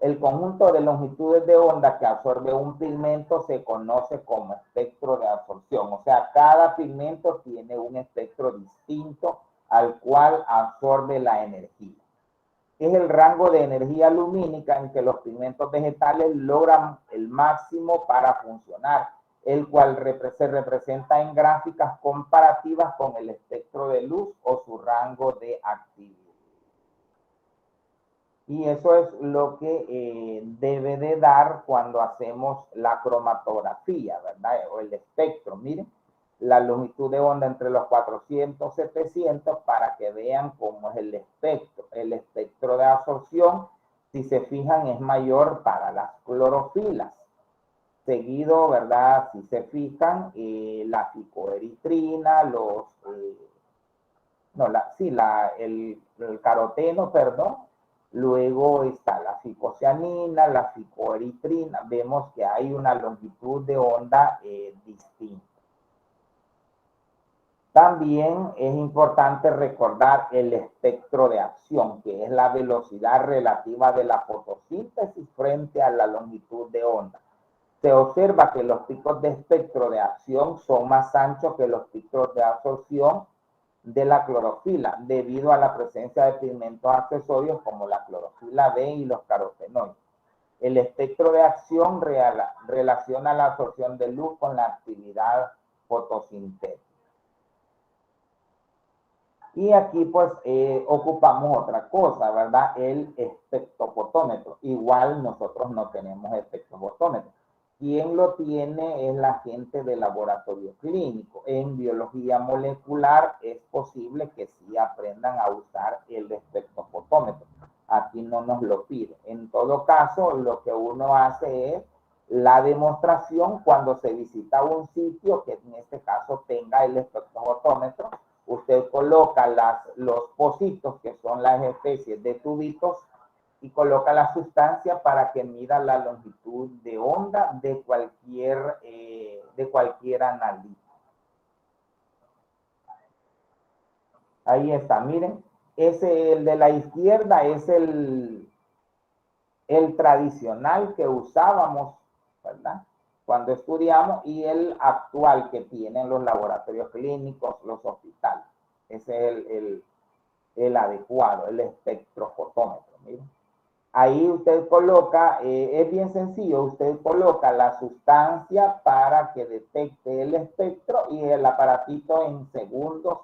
El conjunto de longitudes de onda que absorbe un pigmento se conoce como espectro de absorción. O sea, cada pigmento tiene un espectro distinto al cual absorbe la energía. Es el rango de energía lumínica en que los pigmentos vegetales logran el máximo para funcionar. el cual se representa en gráficas comparativas con el espectro de luz o su rango de actividad. Y eso es lo que debe de dar cuando hacemos la cromatografía, ¿verdad? O el espectro. Miren, la longitud de onda entre los 400 y 700 para que vean cómo es el espectro. El espectro de absorción, si se fijan, es mayor para las clorofilas. Seguido, ¿verdad? Si se fijan, la ficoeritrina, el caroteno, perdón. Luego está la ficocianina, la ficoeritrina. Vemos que hay una longitud de onda distinta. También es importante recordar el espectro de acción, que es la velocidad relativa de la fotosíntesis frente a la longitud de onda. Se observa que los picos de espectro de acción son más anchos que los picos de absorción de la clorofila, debido a la presencia de pigmentos accesorios como la clorofila B y los carotenoides. El espectro de acción relaciona la absorción de luz con la actividad fotosintética. Y aquí pues ocupamos otra cosa, ¿verdad? El espectrofotómetro. Igual nosotros no tenemos espectrofotómetro. Quien lo tiene es la gente del laboratorio clínico. En biología molecular es posible que sí aprendan a usar el espectrofotómetro. Aquí no nos lo pide. En todo caso, lo que uno hace es la demostración cuando se visita un sitio que en este caso tenga el espectrofotómetro. Usted coloca los pocitos, que son las especies de tubitos, y coloca la sustancia para que mida la longitud de onda de cualquier analítico. Ahí está, miren. El de la izquierda es el tradicional que usábamos, ¿verdad? Cuando estudiamos, y el actual que tienen los laboratorios clínicos, los hospitales. Ese es el adecuado, el espectrofotómetro, miren. Ahí usted coloca, es bien sencillo, usted coloca la sustancia para que detecte el espectro y el aparatito en segundos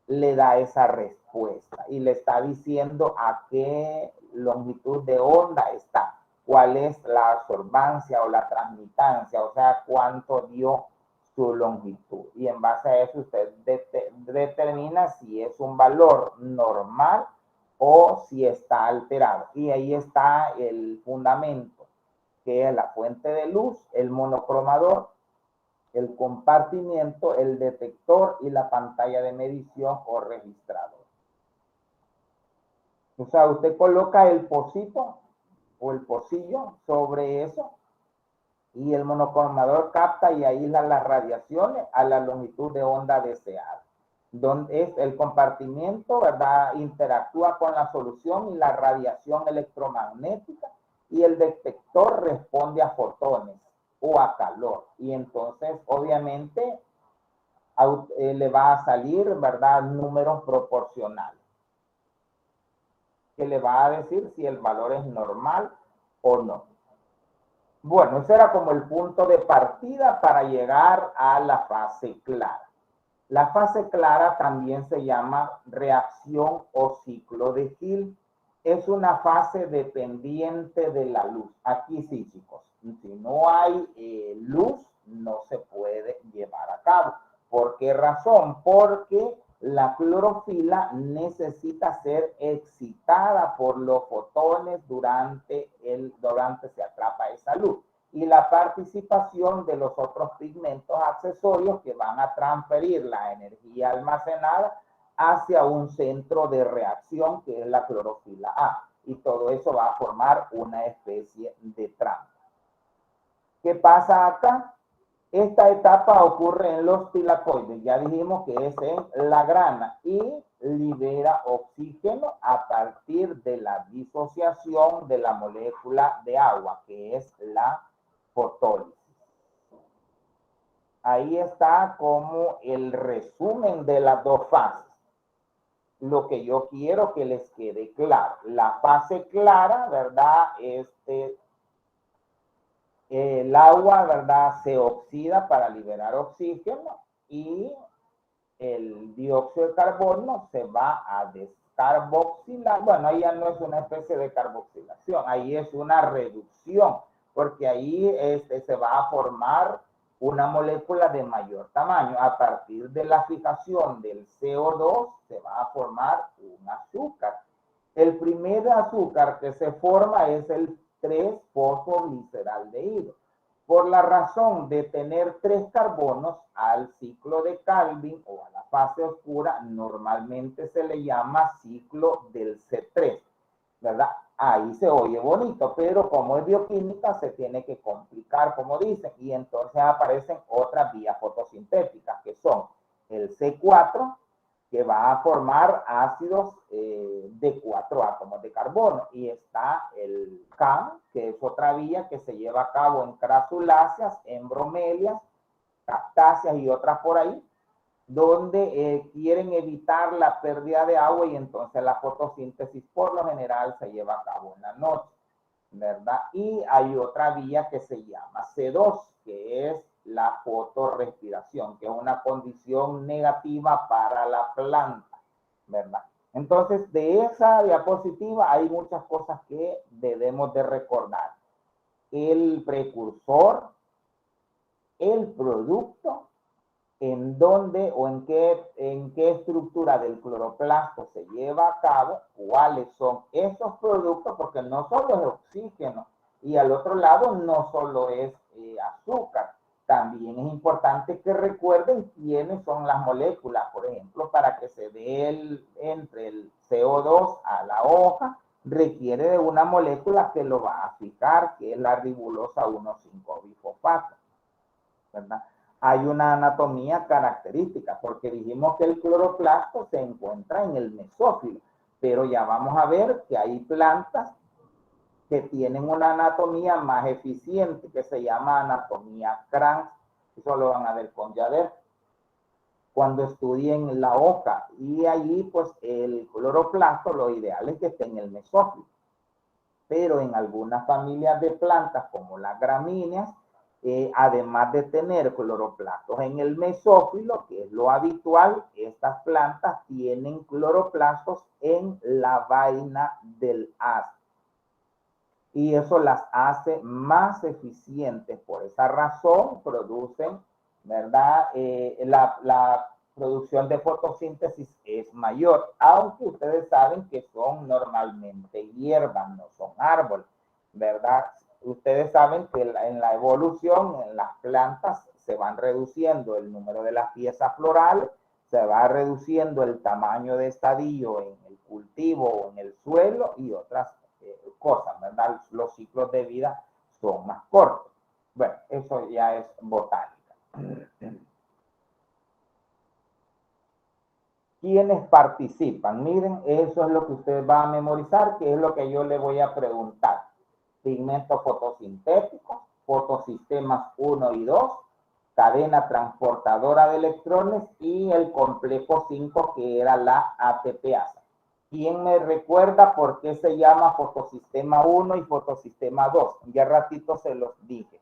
le da esa respuesta y le está diciendo a qué longitud de onda está, cuál es la absorbancia o la transmitancia, o sea, cuánto dio su longitud. Y en base a eso usted determina si es un valor normal o si está alterado. Y ahí está el fundamento, que es la fuente de luz, el monocromador, el compartimiento, el detector y la pantalla de medición o registrador. O sea, usted coloca el pocito o el pocillo sobre eso y el monocromador capta y aísla las radiaciones a la longitud de onda deseada. Donde es el compartimiento, ¿verdad? Interactúa con la solución y la radiación electromagnética, y el detector responde a fotones o a calor. Y entonces, obviamente, le va a salir, ¿verdad?, números proporcionales, que le va a decir si el valor es normal o no. Bueno, ese era como el punto de partida para llegar a la fase clara. La fase clara también se llama reacción o ciclo de Hill. Es una fase dependiente de la luz. Aquí sí, chicos, si no hay luz, no se puede llevar a cabo. ¿Por qué razón? Porque la clorofila necesita ser excitada por los fotones durante se atrapa esa luz, y la participación de los otros pigmentos accesorios que van a transferir la energía almacenada hacia un centro de reacción que es la clorofila A, y todo eso va a formar una especie de trampa. ¿Qué pasa acá? Esta etapa ocurre en los tilacoides, ya dijimos que es en la grana, y libera oxígeno a partir de la disociación de la molécula de agua, que es la fotólisis. Ahí está como el resumen de las dos fases. Lo que yo quiero que les quede claro. La fase clara, ¿verdad? el agua, ¿verdad?, se oxida para liberar oxígeno y el dióxido de carbono se va a descarboxilar. Bueno, ahí ya no es una especie de carboxilación, ahí es una reducción, porque ahí se va a formar una molécula de mayor tamaño. A partir de la fijación del CO2 se va a formar un azúcar. El primer azúcar que se forma es el 3-fosfogliceraldehído. Por la razón de tener 3 carbonos, al ciclo de Calvin o a la fase oscura normalmente se le llama ciclo del C3, ¿verdad? Ahí se oye bonito, pero como es bioquímica se tiene que complicar, como dicen, y entonces aparecen otras vías fotosintéticas, que son el C4, que va a formar ácidos de 4 átomos de carbono, y está el CAM, que es otra vía que se lleva a cabo en crasuláceas, en bromelias, cactáceas y otras por ahí, donde quieren evitar la pérdida de agua, y entonces la fotosíntesis por lo general se lleva a cabo en la noche, ¿verdad? Y hay otra vía que se llama C2, que es la fotorrespiración, que es una condición negativa para la planta, ¿verdad? Entonces, de esa diapositiva hay muchas cosas que debemos de recordar. El precursor, el producto, en dónde o en qué estructura del cloroplasto se lleva a cabo, cuáles son esos productos, porque no solo es oxígeno, y al otro lado no solo es azúcar. También es importante que recuerden quiénes son las moléculas, por ejemplo, para que se dé entre el CO2 a la hoja, requiere de una molécula que lo va a fijar, que es la ribulosa 1,5-bifosfato, ¿verdad? Hay una anatomía característica, porque dijimos que el cloroplasto se encuentra en el mesófilo, pero ya vamos a ver que hay plantas que tienen una anatomía más eficiente, que se llama anatomía Kranz. Eso lo van a ver con Yader cuando estudien la hoja, y allí pues el cloroplasto lo ideal es que esté en el mesófilo, pero en algunas familias de plantas como las gramíneas, además de tener cloroplastos en el mesófilo, que es lo habitual, estas plantas tienen cloroplastos en la vaina del haz. Y eso las hace más eficientes. Por esa razón producen, ¿verdad? La producción de fotosíntesis es mayor, aunque ustedes saben que son normalmente hierbas, no son árboles, ¿verdad? Ustedes saben que en la evolución, en las plantas, se van reduciendo el número de las piezas florales, se va reduciendo el tamaño de estadio en el cultivo o en el suelo y otras cosas, ¿verdad? Los ciclos de vida son más cortos. Bueno, eso ya es botánica. ¿Quiénes participan? Miren, eso es lo que usted va a memorizar, que es lo que yo le voy a preguntar. Pigmentos fotosintéticos, fotosistemas 1 y 2, cadena transportadora de electrones y el complejo 5, que era la ATPasa. ¿Quién me recuerda por qué se llama fotosistema 1 y fotosistema 2? Ya ratito se los dije.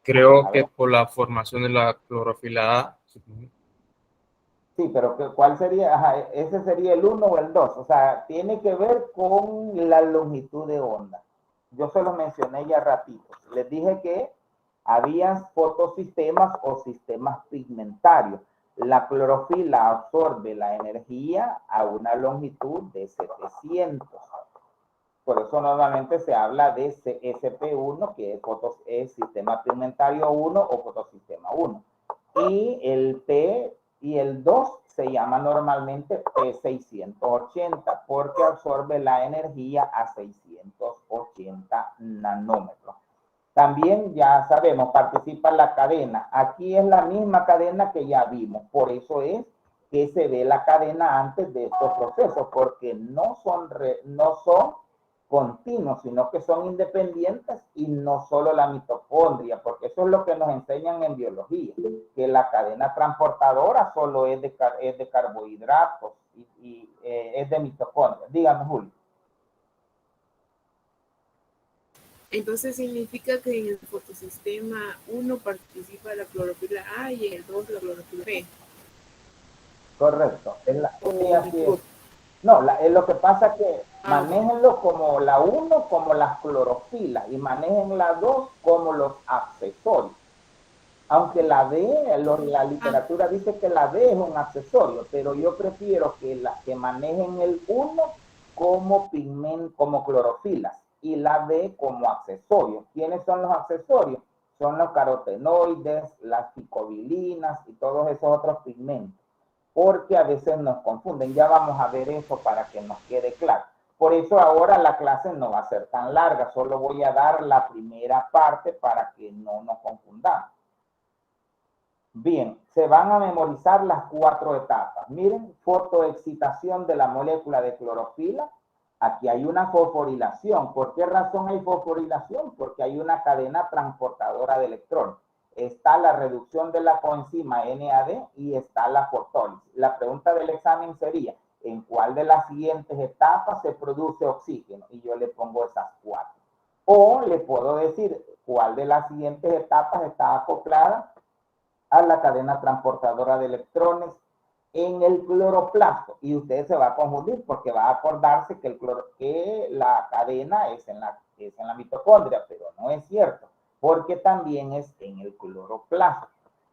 Creo que por la formación de la clorofila A. Sí, pero ¿cuál sería? Ajá, ese sería el 1 o el 2. O sea, tiene que ver con la longitud de onda. Yo se lo mencioné ya ratito. Les dije que había fotosistemas o sistemas pigmentarios. La clorofila absorbe la energía a una longitud de 700. Por eso normalmente se habla de CSP1, que es sistema pigmentario 1 o fotosistema 1. Y el P y el 2 se llama normalmente P680 porque absorbe la energía a 680 nanómetros. También ya sabemos, participa la cadena. Aquí es la misma cadena que ya vimos. Por eso es que se ve la cadena antes de estos procesos, porque no son continuos, sino que son independientes y no solo la mitocondria, porque eso es lo que nos enseñan en biología, que la cadena transportadora solo es de carbohidratos y es de mitocondria. Dígame, Julio. Entonces significa que en el fotosistema 1 participa la clorofila A y en el 2 la clorofila B. Correcto. Sí, así es. O No, lo que pasa es que bueno. manéjenlo como la 1, como las clorofilas, y manejen la 2 como los accesorios. Aunque la D, la literatura dice que la D es un accesorio, pero yo prefiero que manejen el 1 como pigmento, como clorofilas, y la D como accesorio. ¿Quiénes son los accesorios? Son los carotenoides, las picobilinas y todos esos otros pigmentos, porque a veces nos confunden. Ya vamos a ver eso para que nos quede claro. Por eso ahora la clase no va a ser tan larga, solo voy a dar la primera parte para que no nos confundamos. Bien, se van a memorizar las 4 etapas. Miren, fotoexcitación de la molécula de clorofila. Aquí hay una fosforilación. ¿Por qué razón hay fosforilación? Porque hay una cadena transportadora de electrones. Está la reducción de la coenzima NAD y está la fotólisis. La pregunta del examen sería, ¿en cuál de las siguientes etapas se produce oxígeno? Y yo le pongo esas 4. O le puedo decir, ¿cuál de las siguientes etapas está acoplada a la cadena transportadora de electrones en el cloroplasto? Y usted se va a confundir porque va a acordarse que la cadena es en la mitocondria, pero no es cierto, porque también es en el cloroplasto.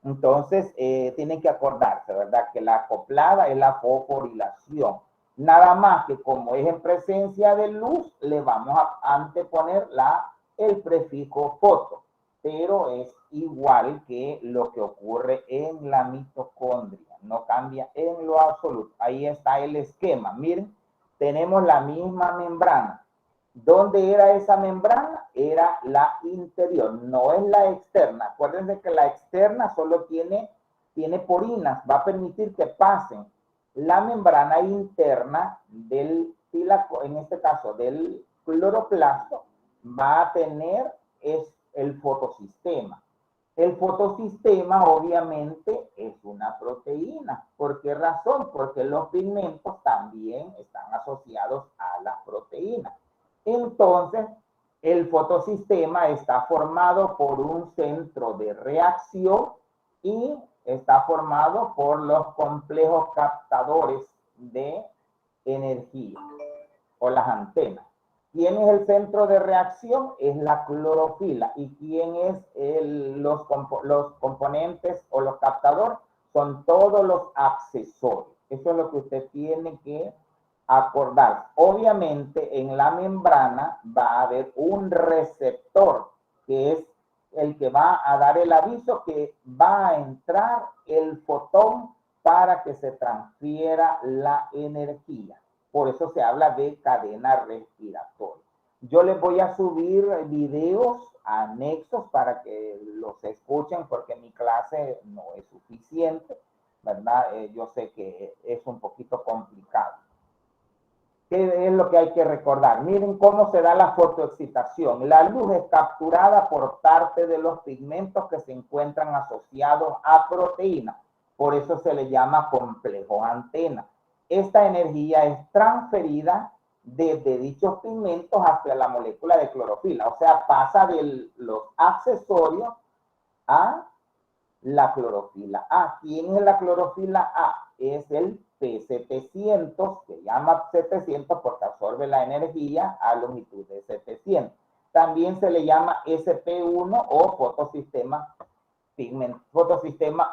Entonces, tienen que acordarse, ¿verdad? Que la acoplada es la fosforilación. Nada más que como es en presencia de luz, le vamos a anteponer el prefijo foto, pero es igual que lo que ocurre en la mitocondria, no cambia en lo absoluto. Ahí está el esquema. Miren, tenemos la misma membrana. ¿Dónde era esa membrana? Era la interior, no es la externa. Acuérdense que la externa solo tiene porinas, va a permitir que pasen. La membrana interna en este caso del cloroplasto, va a tener el fotosistema. El fotosistema obviamente es una proteína. ¿Por qué razón? Porque los pigmentos también están asociados a las proteínas. Entonces, el fotosistema está formado por un centro de reacción y está formado por los complejos captadores de energía o las antenas. ¿Quién es el centro de reacción? Es la clorofila. ¿Y quién es los componentes o los captadores? Son todos los accesorios. Eso es lo que usted tiene que acordar. Obviamente, en la membrana va a haber un receptor, que es el que va a dar el aviso que va a entrar el fotón para que se transfiera la energía. Por eso se habla de cadena respiratoria. Yo les voy a subir videos anexos para que los escuchen, porque mi clase no es suficiente, ¿verdad? Yo sé que es un poquito complicado. ¿Qué es lo que hay que recordar? Miren cómo se da la fotoexcitación. La luz es capturada por parte de los pigmentos que se encuentran asociados a proteínas. Por eso se le llama complejo antena. Esta energía es transferida desde dichos pigmentos hacia la molécula de clorofila. O sea, pasa de los accesorios a la clorofila A. ¿Quién es la clorofila A? Es el P700, se llama 700 porque absorbe la energía a longitud de 700. También se le llama SP1 o fotosistema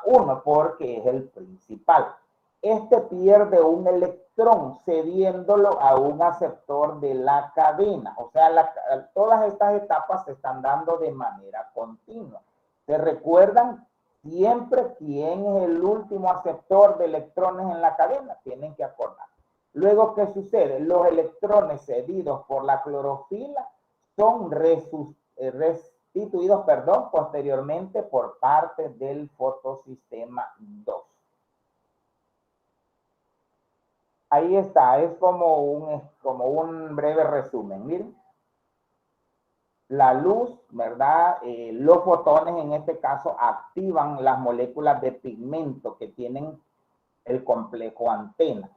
1 porque es el principal. Este pierde un electrón cediéndolo a un aceptor de la cadena. O sea, todas estas etapas se están dando de manera continua. ¿Se recuerdan siempre quién es el último aceptor de electrones en la cadena? Tienen que acordar. Luego, ¿qué sucede? Los electrones cedidos por la clorofila son restituidos, posteriormente por parte del fotosistema 2. Ahí está, es como un breve resumen. Miren, la luz, ¿verdad? Los fotones en este caso activan las moléculas de pigmento que tienen el complejo antena.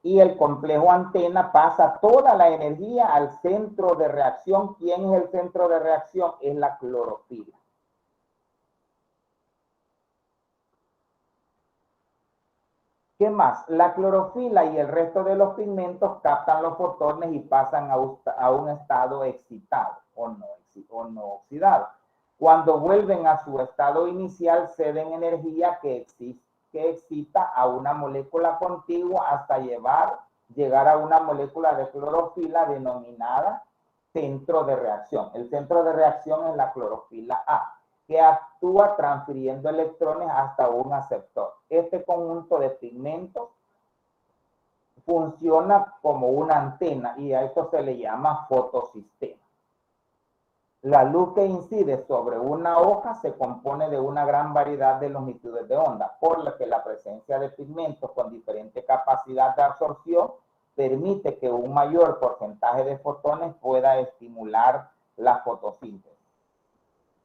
Y el complejo antena pasa toda la energía al centro de reacción. ¿Quién es el centro de reacción? Es la clorofila. ¿Qué más? La clorofila y el resto de los pigmentos captan los fotones y pasan a un estado excitado o no oxidado. Cuando vuelven a su estado inicial, ceden energía que excita a una molécula contigua hasta llegar a una molécula de clorofila denominada centro de reacción. El centro de reacción es la clorofila A, que actúa transfiriendo electrones hasta un aceptor. Este conjunto de pigmentos funciona como una antena y a esto se le llama fotosistema. La luz que incide sobre una hoja se compone de una gran variedad de longitudes de onda, por lo que la presencia de pigmentos con diferente capacidad de absorción permite que un mayor porcentaje de fotones pueda estimular la fotosíntesis.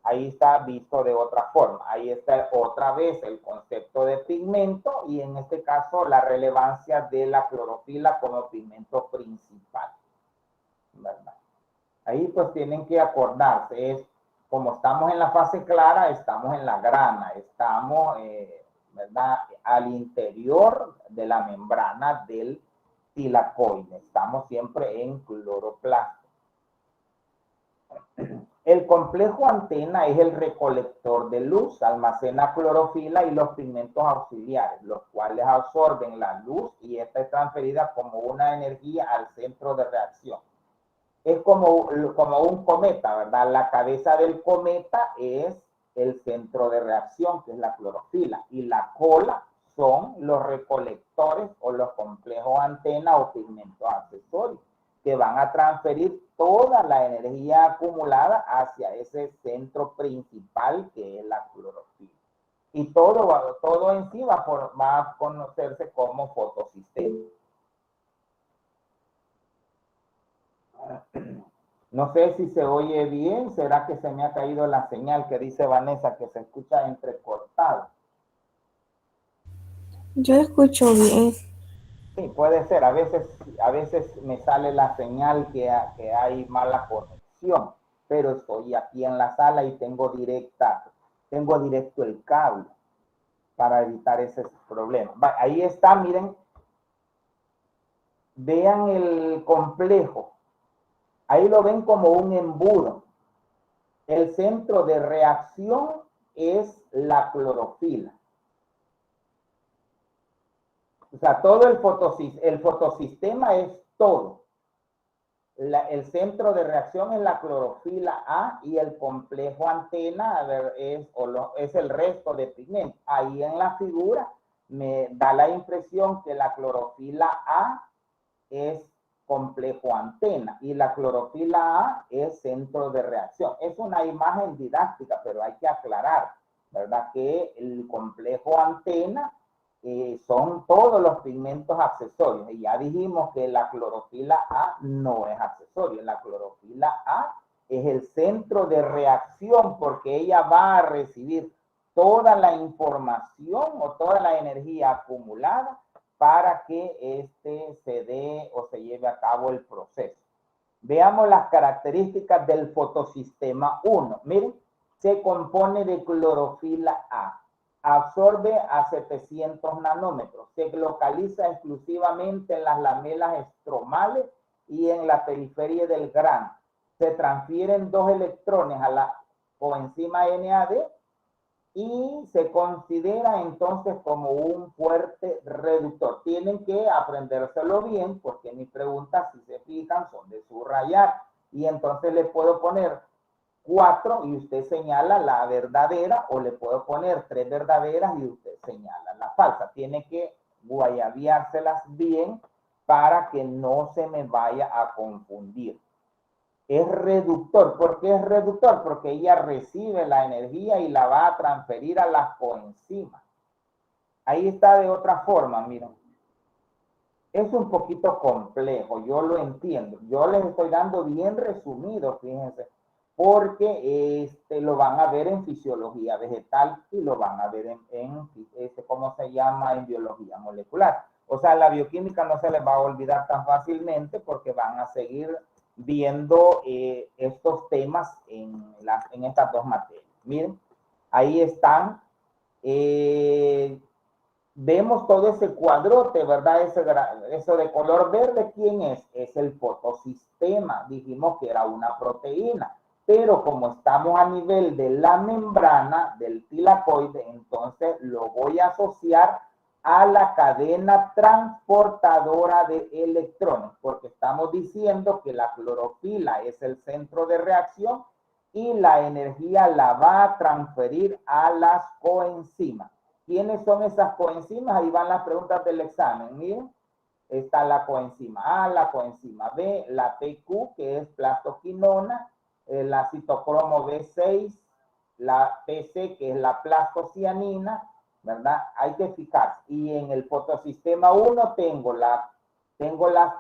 Ahí está visto de otra forma. Ahí está otra vez el concepto de pigmento y en este caso la relevancia de la clorofila como pigmento principal, ¿verdad? Ahí pues tienen que acordarse, como estamos en la fase clara, estamos en la grana, estamos, ¿verdad?, al interior de la membrana del tilacoide, estamos siempre en cloroplasto. El complejo antena es el recolector de luz, almacena clorofila y los pigmentos auxiliares, los cuales absorben la luz y esta es transferida como una energía al centro de reacción. Es como un cometa, ¿verdad? La cabeza del cometa es el centro de reacción, que es la clorofila, y la cola son los recolectores o los complejos antena o pigmentos accesorios, que van a transferir toda la energía acumulada hacia ese centro principal que es la clorofila. Y todo en sí va a conocerse como fotosistema. No sé si se oye bien, será que se me ha caído la señal que dice Vanessa que se escucha entrecortado. Yo escucho bien. Sí, puede ser, a veces me sale la señal que hay mala conexión, pero estoy aquí en la sala y tengo directo el cable para evitar ese problema. Ahí está, miren, vean el complejo. Ahí lo ven como un embudo. El centro de reacción es la clorofila. O sea, todo el fotosistema es todo. El centro de reacción es la clorofila A y el complejo antena es el resto de pigmentos. Ahí en la figura me da la impresión que la clorofila A es complejo antena y la clorofila A es centro de reacción. Es una imagen didáctica, pero hay que aclarar, ¿verdad?, que el complejo antena son todos los pigmentos accesorios. Y ya dijimos que la clorofila A no es accesorio. La clorofila A es el centro de reacción porque ella va a recibir toda la información o toda la energía acumulada para que se dé o se lleve a cabo el proceso. Veamos las características del fotosistema 1. Miren, se compone de clorofila A. Absorbe a 700 nanómetros. Se localiza exclusivamente en las lamelas estromales y en la periferia del grano. Se transfieren 2 electrones a la coenzima NAD y se considera entonces como un fuerte reductor. Tienen que aprendérselo bien porque mis preguntas, si se fijan, son de subrayar. Y entonces le puedo poner 4 y usted señala la verdadera, o le puedo poner 3 verdaderas y usted señala la falsa. Tiene que guayabeárselas bien para que no se me vaya a confundir. Es reductor. ¿Por qué es reductor? Porque ella recibe la energía y la va a transferir a las coenzimas. Ahí está de otra forma, miren. Es un poquito complejo, yo lo entiendo. Yo les estoy dando bien resumido, fíjense, porque lo van a ver en fisiología vegetal y lo van a ver ¿cómo se llama? En biología molecular. O sea, la bioquímica no se les va a olvidar tan fácilmente porque van a seguir viendo estos temas en estas dos materias. Miren, ahí están. Vemos todo ese cuadrote, ¿verdad? Eso de color verde, ¿quién es? Es el fotosistema. Dijimos que era una proteína, pero como estamos a nivel de la membrana del tilacoide, entonces lo voy a asociar a la cadena transportadora de electrones, porque estamos diciendo que la clorofila es el centro de reacción y la energía la va a transferir a las coenzimas. ¿Quiénes son esas coenzimas? Ahí van las preguntas del examen. Miren, está la coenzima A, la coenzima B, la PQ, que es plastoquinona, la citocromo B6, la PC, que es la plastocianina, ¿verdad? Hay que fijarse. Y en el fotosistema 1 tengo las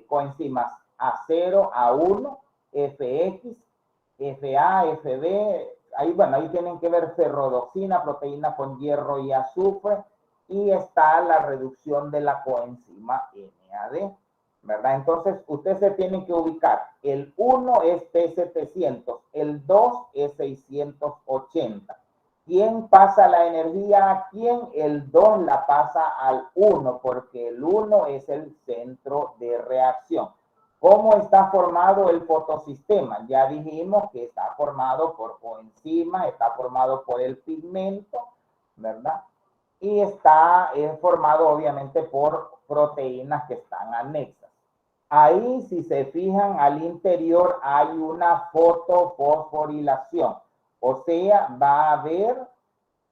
coenzimas A0, A1, FX, FA, FB. Ahí, bueno, ahí tienen que ver ferrodoxina, proteína con hierro y azufre, y está la reducción de la coenzima NAD, ¿verdad? Entonces, ustedes se tienen que ubicar. El 1 es P700, el 2 es 680. ¿Quién pasa la energía a quién? El 2 la pasa al 1, porque el 1 es el centro de reacción. ¿Cómo está formado el fotosistema? Ya dijimos que está formado por coenzimas, está formado por el pigmento, ¿verdad? Y está formado obviamente por proteínas que están anexas. Ahí, si se fijan, al interior hay una fotofosforilación. O sea, va a haber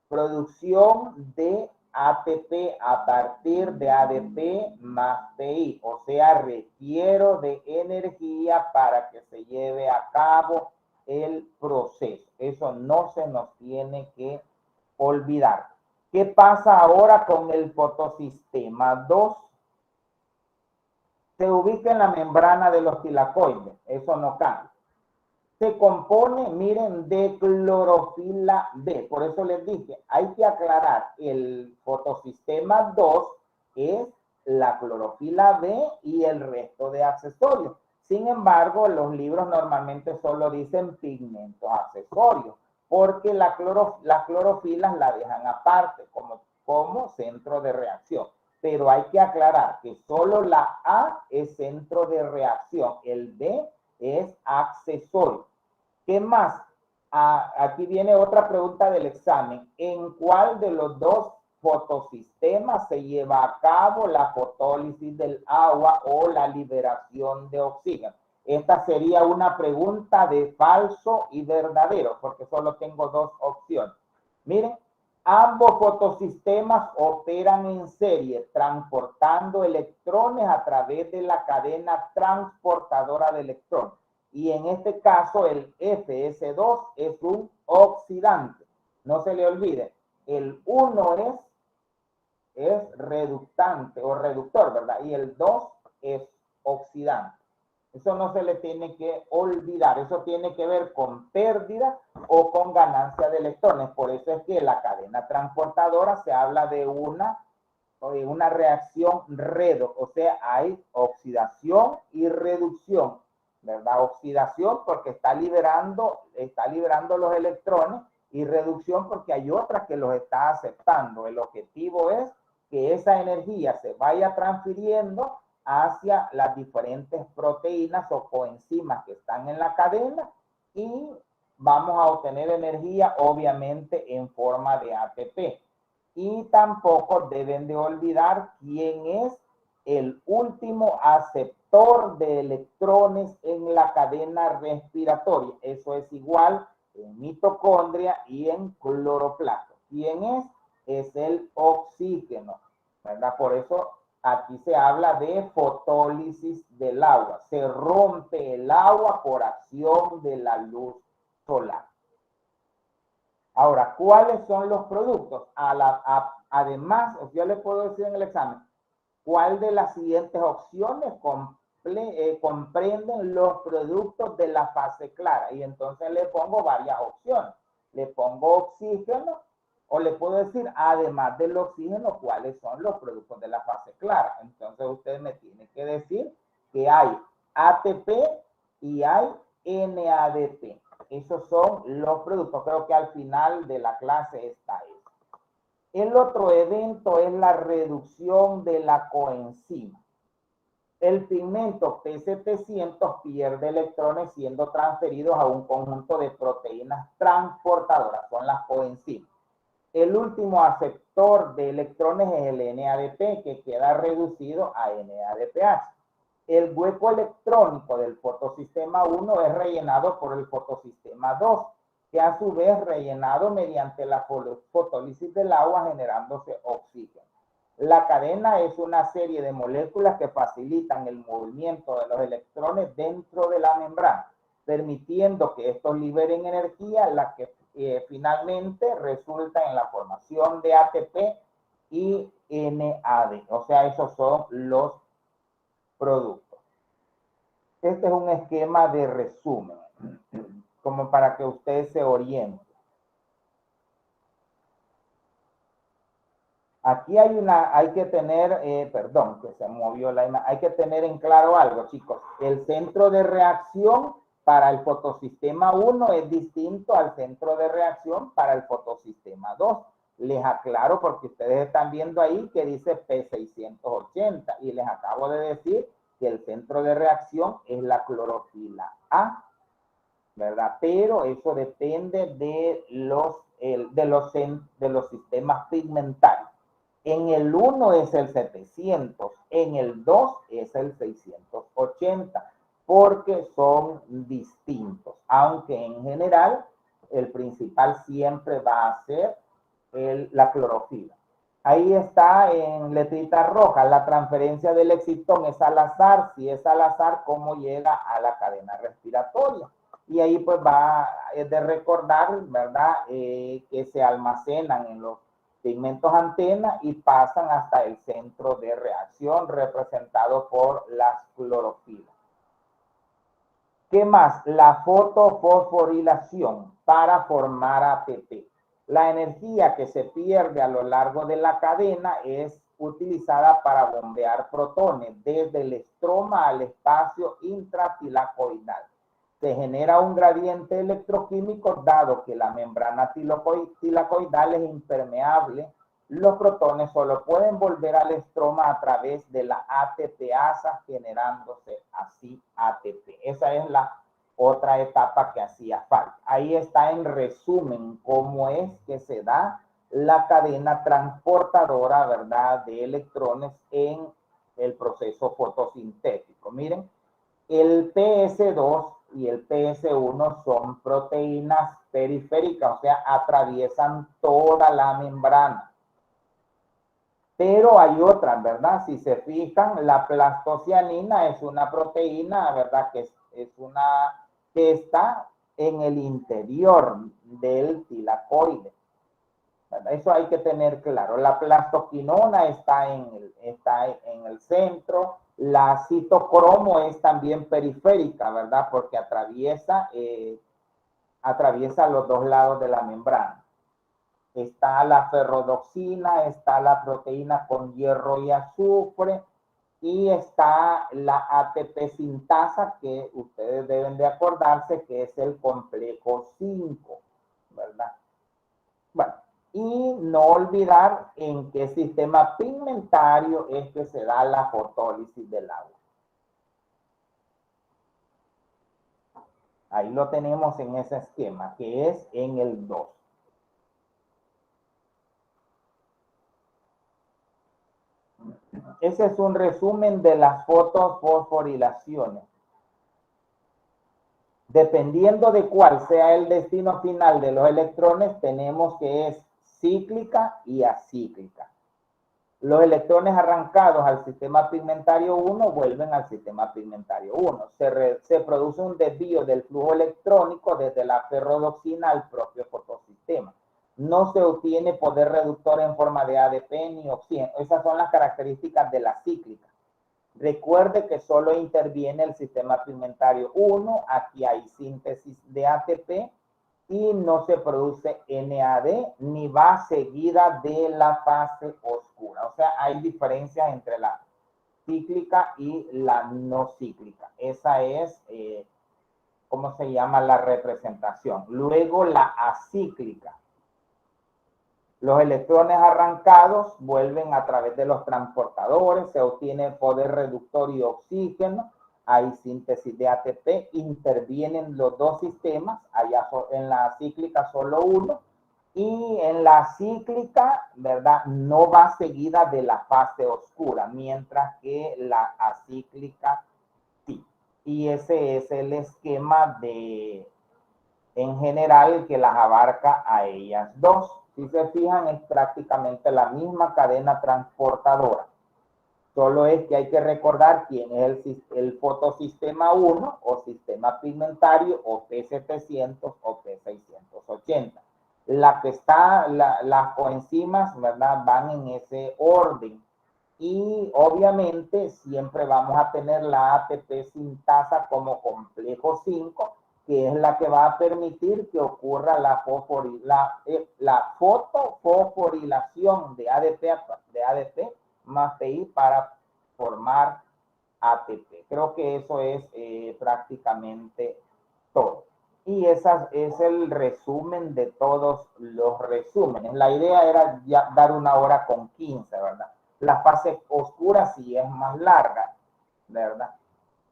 producción de ATP a partir de ADP más PI, o sea, requiero de energía para que se lleve a cabo el proceso. Eso no se nos tiene que olvidar. ¿Qué pasa ahora con el fotosistema 2? Se ubica en la membrana de los tilacoides, eso no cambia. Se compone, miren, de clorofila B. Por eso les dije, hay que aclarar, el fotosistema 2 es la clorofila B y el resto de accesorios. Sin embargo, los libros normalmente solo dicen pigmentos accesorios, porque las clorofilas la dejan aparte como centro de reacción. Pero hay que aclarar que solo la A es centro de reacción, el B es accesorio. ¿Qué más? Aquí viene otra pregunta del examen. ¿En cuál de los dos fotosistemas se lleva a cabo la fotólisis del agua o la liberación de oxígeno? Esta sería una pregunta de falso y verdadero, porque solo tengo dos opciones. Miren, ambos fotosistemas operan en serie, transportando electrones a través de la cadena transportadora de electrones. Y en este caso el FS2 es un oxidante. No se le olvide, el 1 es reductante o reductor, ¿verdad? Y el 2 es oxidante. Eso no se le tiene que olvidar. Eso tiene que ver con pérdida o con ganancia de electrones. Por eso es que la cadena transportadora se habla de una reacción redox. O sea, hay oxidación y reducción, ¿verdad? Oxidación porque está liberando los electrones, y reducción porque hay otra que los está aceptando. El objetivo es que esa energía se vaya transfiriendo hacia las diferentes proteínas o coenzimas que están en la cadena, y vamos a obtener energía obviamente en forma de ATP. Y tampoco deben de olvidar quién es el último aceptor de electrones en la cadena respiratoria. Eso es igual en mitocondria y en cloroplasto. ¿Quién es? Es el oxígeno, ¿verdad? Por eso aquí se habla de fotólisis del agua. Se rompe el agua por acción de la luz solar. Ahora, ¿cuáles son los productos? Además, yo le puedo decir en el examen, ¿cuál de las siguientes opciones comprenden los productos de la fase clara? Y entonces le pongo varias opciones. Le pongo oxígeno, o le puedo decir, además del oxígeno, cuáles son los productos de la fase clara. Entonces usted me tiene que decir que hay ATP y hay NADP. Esos son los productos. Creo que al final de la clase está eso. El otro evento es la reducción de la coenzima. El pigmento P700 pierde electrones siendo transferidos a un conjunto de proteínas transportadoras, son las coenzimas. El último aceptor de electrones es el NADP, que queda reducido a NADPH. El hueco electrónico del fotosistema 1 es rellenado por el fotosistema 2, que a su vez rellenado mediante la fotólisis del agua generándose oxígeno. La cadena es una serie de moléculas que facilitan el movimiento de los electrones dentro de la membrana, permitiendo que estos liberen energía, la que finalmente resulta en la formación de ATP y NAD. O sea, esos son los productos. Este es un esquema de resumen, como para que usted se oriente. Aquí hay que tener, perdón, que se movió la imagen, hay que tener en claro algo, chicos. El centro de reacción para el fotosistema 1 es distinto al centro de reacción para el fotosistema 2. Les aclaro porque ustedes están viendo ahí que dice P680 y les acabo de decir que el centro de reacción es la clorofila A, ¿verdad? Pero eso depende de los sistemas pigmentarios. En el 1 es el 700, en el 2 es el 680, porque son distintos, aunque en general el principal siempre va a ser la clorofila. Ahí está en letrita roja, la transferencia del excitón es al azar. Si es al azar, ¿cómo llega a la cadena respiratoria? Y ahí pues es de recordar, ¿verdad? Que se almacenan en los pigmentos antena y pasan hasta el centro de reacción representado por las clorofilas. ¿Qué más? La fotofosforilación para formar ATP. La energía que se pierde a lo largo de la cadena es utilizada para bombear protones desde el estroma al espacio intratilacoidal. Se genera un gradiente electroquímico dado que la membrana tilacoidal es impermeable. Los protones solo pueden volver al estroma a través de la ATPasa, generándose así ATP. Esa es la otra etapa que hacía falta. Ahí está en resumen cómo es que se da la cadena transportadora, ¿verdad?, de electrones en el proceso fotosintético. Miren, el PS2 y el PS1 son proteínas periféricas, o sea, atraviesan toda la membrana. Pero hay otras, ¿verdad? Si se fijan, la plastocianina es una proteína, ¿verdad?, que está en el interior del tilacoide, ¿verdad? Eso hay que tener claro. La plastoquinona está en el centro. La citocromo es también periférica, ¿verdad? Porque atraviesa los dos lados de la membrana. Está la ferrodoxina, está la proteína con hierro y azufre, y está la ATP sintasa, que ustedes deben de acordarse que es el complejo 5, ¿verdad? Bueno, y no olvidar en qué sistema pigmentario es que se da la fotólisis del agua. Ahí lo tenemos en ese esquema, que es en el 2. Ese es un resumen de las fotofosforilaciones. Dependiendo de cuál sea el destino final de los electrones, tenemos que es cíclica y acíclica. Los electrones arrancados al sistema pigmentario 1 vuelven al sistema pigmentario 1. Se produce un desvío del flujo electrónico desde la ferrodoxina al propio fotosistema. No se obtiene poder reductor en forma de ADP ni oxígeno. Esas son las características de la cíclica. Recuerde que solo interviene el sistema pigmentario 1. Aquí hay síntesis de ATP y no se produce NAD ni va seguida de la fase oscura. O sea, hay diferencias entre la cíclica y la no cíclica. Esa es, ¿cómo se llama? La representación. Luego la acíclica. Los electrones arrancados vuelven a través de los transportadores, se obtiene poder reductor y oxígeno, hay síntesis de ATP, intervienen los dos sistemas, allá en la cíclica solo uno, y en la cíclica, ¿verdad? No va seguida de la fase oscura, mientras que la acíclica sí. Y ese es el esquema de, en general, que las abarca a ellas dos. Si se fijan, es prácticamente la misma cadena transportadora. Solo es que hay que recordar quién es el fotosistema 1 o sistema pigmentario o P700 o P680. La que está, las coenzimas, ¿verdad? Van en ese orden. Y obviamente siempre vamos a tener la ATP sintasa como complejo 5, que es la que va a permitir que ocurra la fotofosforilación de ADP más PI para formar ATP. Creo que eso es prácticamente todo. Y ese es el resumen de todos los resúmenes. La idea era ya dar 1 hora con 15, ¿verdad? La fase oscura sí es más larga, ¿verdad?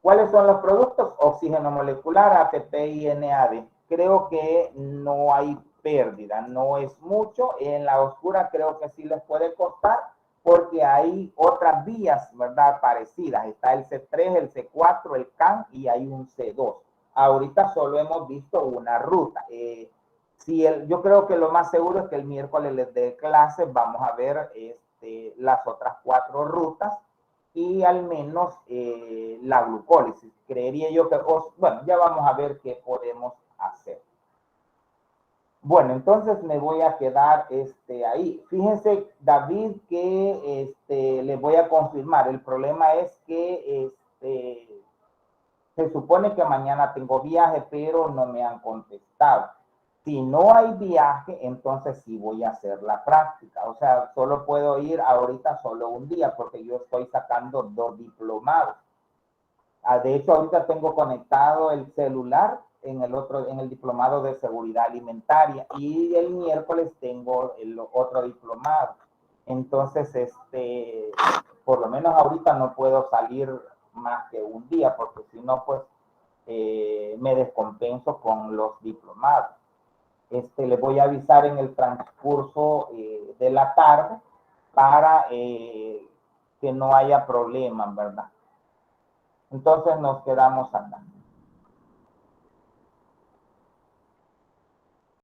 ¿Cuáles son los productos? Oxígeno molecular, ATP y NAD. Creo que no hay pérdida, no es mucho. En la oscura creo que sí les puede costar porque hay otras vías, ¿verdad? Parecidas. Está el C3, el C4, el CAN y hay un C2. Ahorita solo hemos visto una ruta. Yo creo que lo más seguro es que el miércoles les dé clases, vamos a ver las otras 4 rutas y al menos la glucólisis. Creería yo que, bueno, ya vamos a ver qué podemos hacer. Bueno, entonces me voy a quedar ahí. Fíjense, David, que les voy a confirmar. El problema es que se supone que mañana tengo viaje, pero no me han contestado. Si no hay viaje, entonces sí voy a hacer la práctica. O sea, solo puedo ir ahorita solo un día porque yo estoy sacando 2 diplomados. De hecho, ahorita tengo conectado el celular en el diplomado de seguridad alimentaria y el miércoles tengo el otro diplomado. Entonces, por lo menos ahorita no puedo salir más que un día porque si no, pues me descompenso con los diplomados. Les voy a avisar en el transcurso de la tarde para que no haya problemas, ¿verdad? Entonces nos quedamos acá.